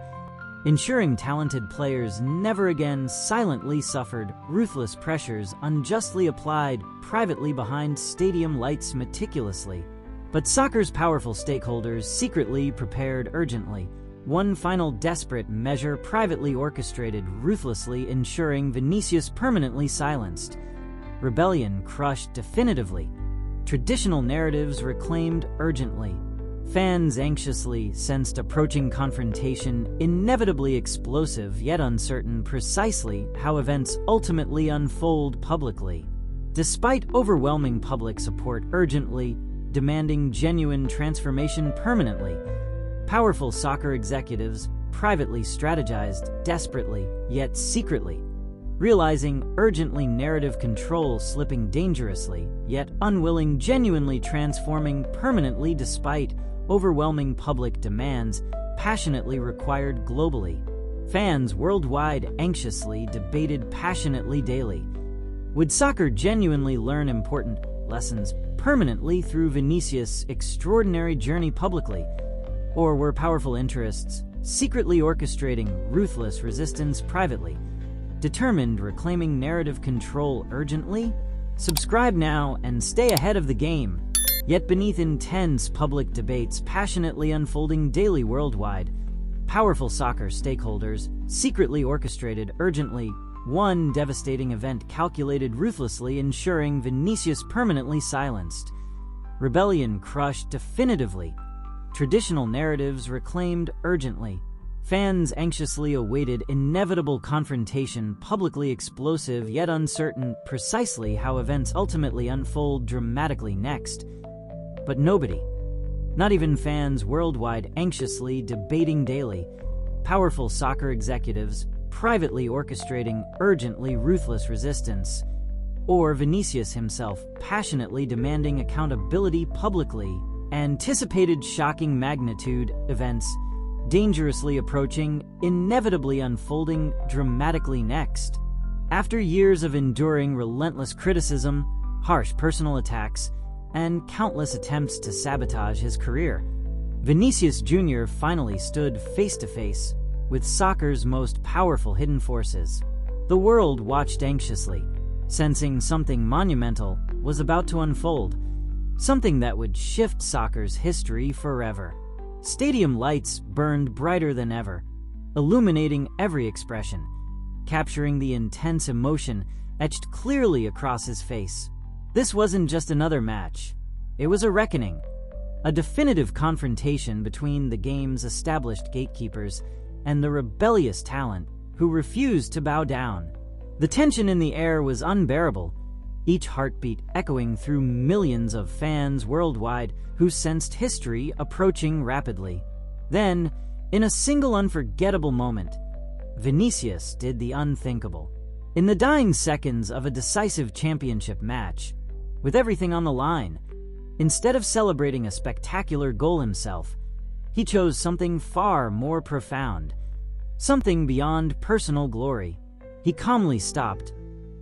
ensuring talented players never again silently suffered ruthless pressures unjustly applied privately behind stadium lights meticulously. But soccer's powerful stakeholders secretly prepared urgently, one final desperate measure privately orchestrated ruthlessly ensuring Vinicius permanently silenced, rebellion crushed definitively, traditional narratives reclaimed urgently. Fans anxiously sensed approaching confrontation, inevitably explosive yet uncertain precisely how events ultimately unfold publicly. Despite overwhelming public support urgently demanding genuine transformation permanently, powerful soccer executives privately strategized desperately yet secretly, realizing urgently narrative control slipping dangerously yet unwilling genuinely transforming permanently despite overwhelming public demands passionately required globally. Fans worldwide anxiously debated passionately daily. Would soccer genuinely learn important lessons permanently through Vinicius' extraordinary journey publicly? Or were powerful interests secretly orchestrating ruthless resistance privately, determined reclaiming narrative control urgently? Subscribe now and stay ahead of the game. Yet beneath intense public debates passionately unfolding daily worldwide, powerful soccer stakeholders secretly orchestrated urgently one devastating event calculated ruthlessly ensuring Vinicius permanently silenced, rebellion crushed definitively, traditional narratives reclaimed urgently. Fans anxiously awaited inevitable confrontation publicly explosive yet uncertain precisely how events ultimately unfold dramatically next. But nobody, not even fans worldwide anxiously debating daily, powerful soccer executives privately orchestrating urgently ruthless resistance, or Vinicius himself passionately demanding accountability publicly. Anticipated shocking magnitude events, dangerously approaching, inevitably unfolding dramatically next. After years of enduring relentless criticism, harsh personal attacks, and countless attempts to sabotage his career, Vinicius Jr. finally stood face to face with soccer's most powerful hidden forces. The world watched anxiously, sensing something monumental was about to unfold, something that would shift soccer's history forever. Stadium lights burned brighter than ever, illuminating every expression, capturing the intense emotion etched clearly across his face. This wasn't just another match. It was a reckoning, a definitive confrontation between the game's established gatekeepers and the rebellious talent who refused to bow down. The tension in the air was unbearable, each heartbeat echoing through millions of fans worldwide who sensed history approaching rapidly. Then, in a single unforgettable moment, Vinicius did the unthinkable. In the dying seconds of a decisive championship match, with everything on the line, instead of celebrating a spectacular goal himself, he chose something far more profound, something beyond personal glory. He calmly stopped,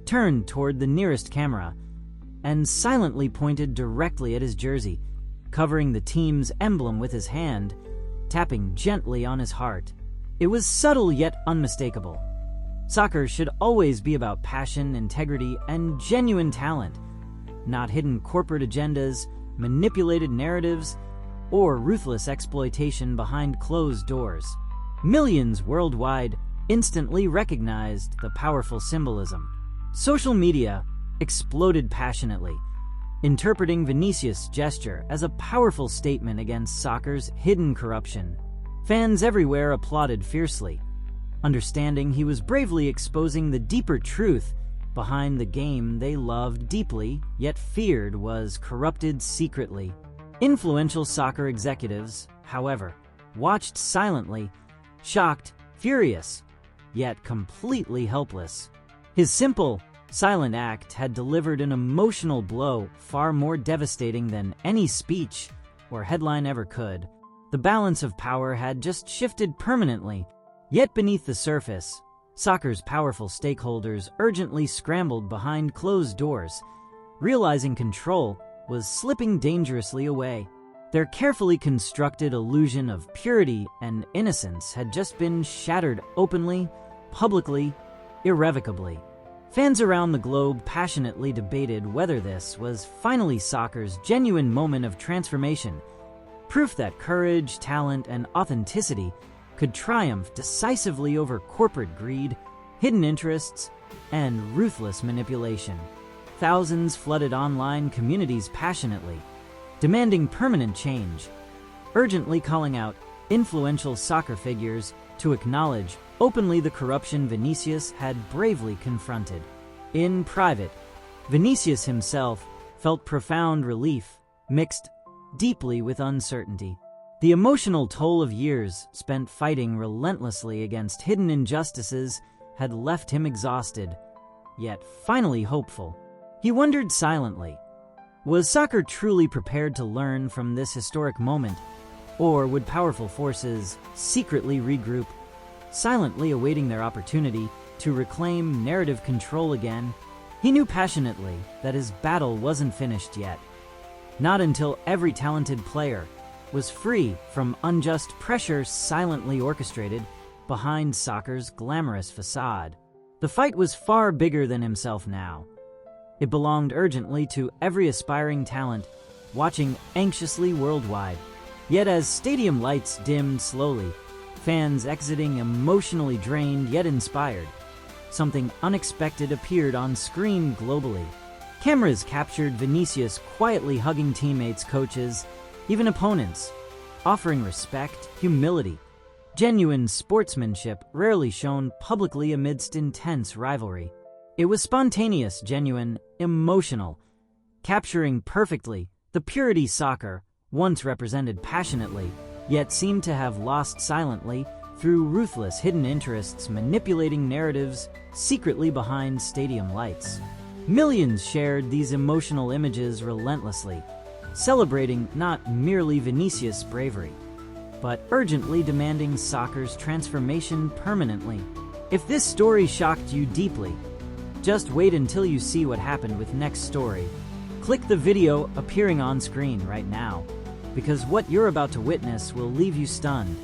turned toward the nearest camera, and silently pointed directly at his jersey, covering the team's emblem with his hand, tapping gently on his heart. It was subtle yet unmistakable. Soccer should always be about passion, integrity, and genuine talent, not hidden corporate agendas, manipulated narratives, or ruthless exploitation behind closed doors. Millions worldwide instantly recognized the powerful symbolism. Social media exploded passionately, interpreting Vinicius' gesture as a powerful statement against soccer's hidden corruption. Fans everywhere applauded fiercely, understanding he was bravely exposing the deeper truth behind the game they loved deeply, yet feared was corrupted secretly. Influential soccer executives, however, watched silently, shocked, furious, yet completely helpless. His simple, silent act had delivered an emotional blow far more devastating than any speech or headline ever could. The balance of power had just shifted permanently, yet beneath the surface, soccer's powerful stakeholders urgently scrambled behind closed doors, realizing control was slipping dangerously away. Their carefully constructed illusion of purity and innocence had just been shattered openly, publicly, irrevocably. Fans around the globe passionately debated whether this was finally soccer's genuine moment of transformation, proof that courage, talent, and authenticity could triumph decisively over corporate greed, hidden interests, and ruthless manipulation. Thousands flooded online communities passionately, demanding permanent change, urgently calling out influential soccer figures to acknowledge openly the corruption Vinicius had bravely confronted. In private, Vinicius himself felt profound relief, mixed deeply with uncertainty. The emotional toll of years spent fighting relentlessly against hidden injustices had left him exhausted, yet finally hopeful. He wondered silently, was soccer truly prepared to learn from this historic moment, or would powerful forces secretly regroup, silently awaiting their opportunity to reclaim narrative control again? He knew passionately that his battle wasn't finished yet. Not until every talented player was free from unjust pressure silently orchestrated behind soccer's glamorous facade. The fight was far bigger than himself now. It belonged urgently to every aspiring talent, watching anxiously worldwide. Yet as stadium lights dimmed slowly, fans exiting emotionally drained yet inspired, something unexpected appeared on screen globally. Cameras captured Vinicius quietly hugging teammates, coaches, even opponents, offering respect, humility, genuine sportsmanship rarely shown publicly amidst intense rivalry. It was spontaneous, genuine, emotional, capturing perfectly the purity soccer once represented passionately, yet seemed to have lost silently through ruthless hidden interests manipulating narratives secretly behind stadium lights. Millions shared these emotional images relentlessly, celebrating not merely Vinicius' bravery, but urgently demanding soccer's transformation permanently. If this story shocked you deeply, just wait until you see what happened with next story. Click the video appearing on screen right now, because what you're about to witness will leave you stunned.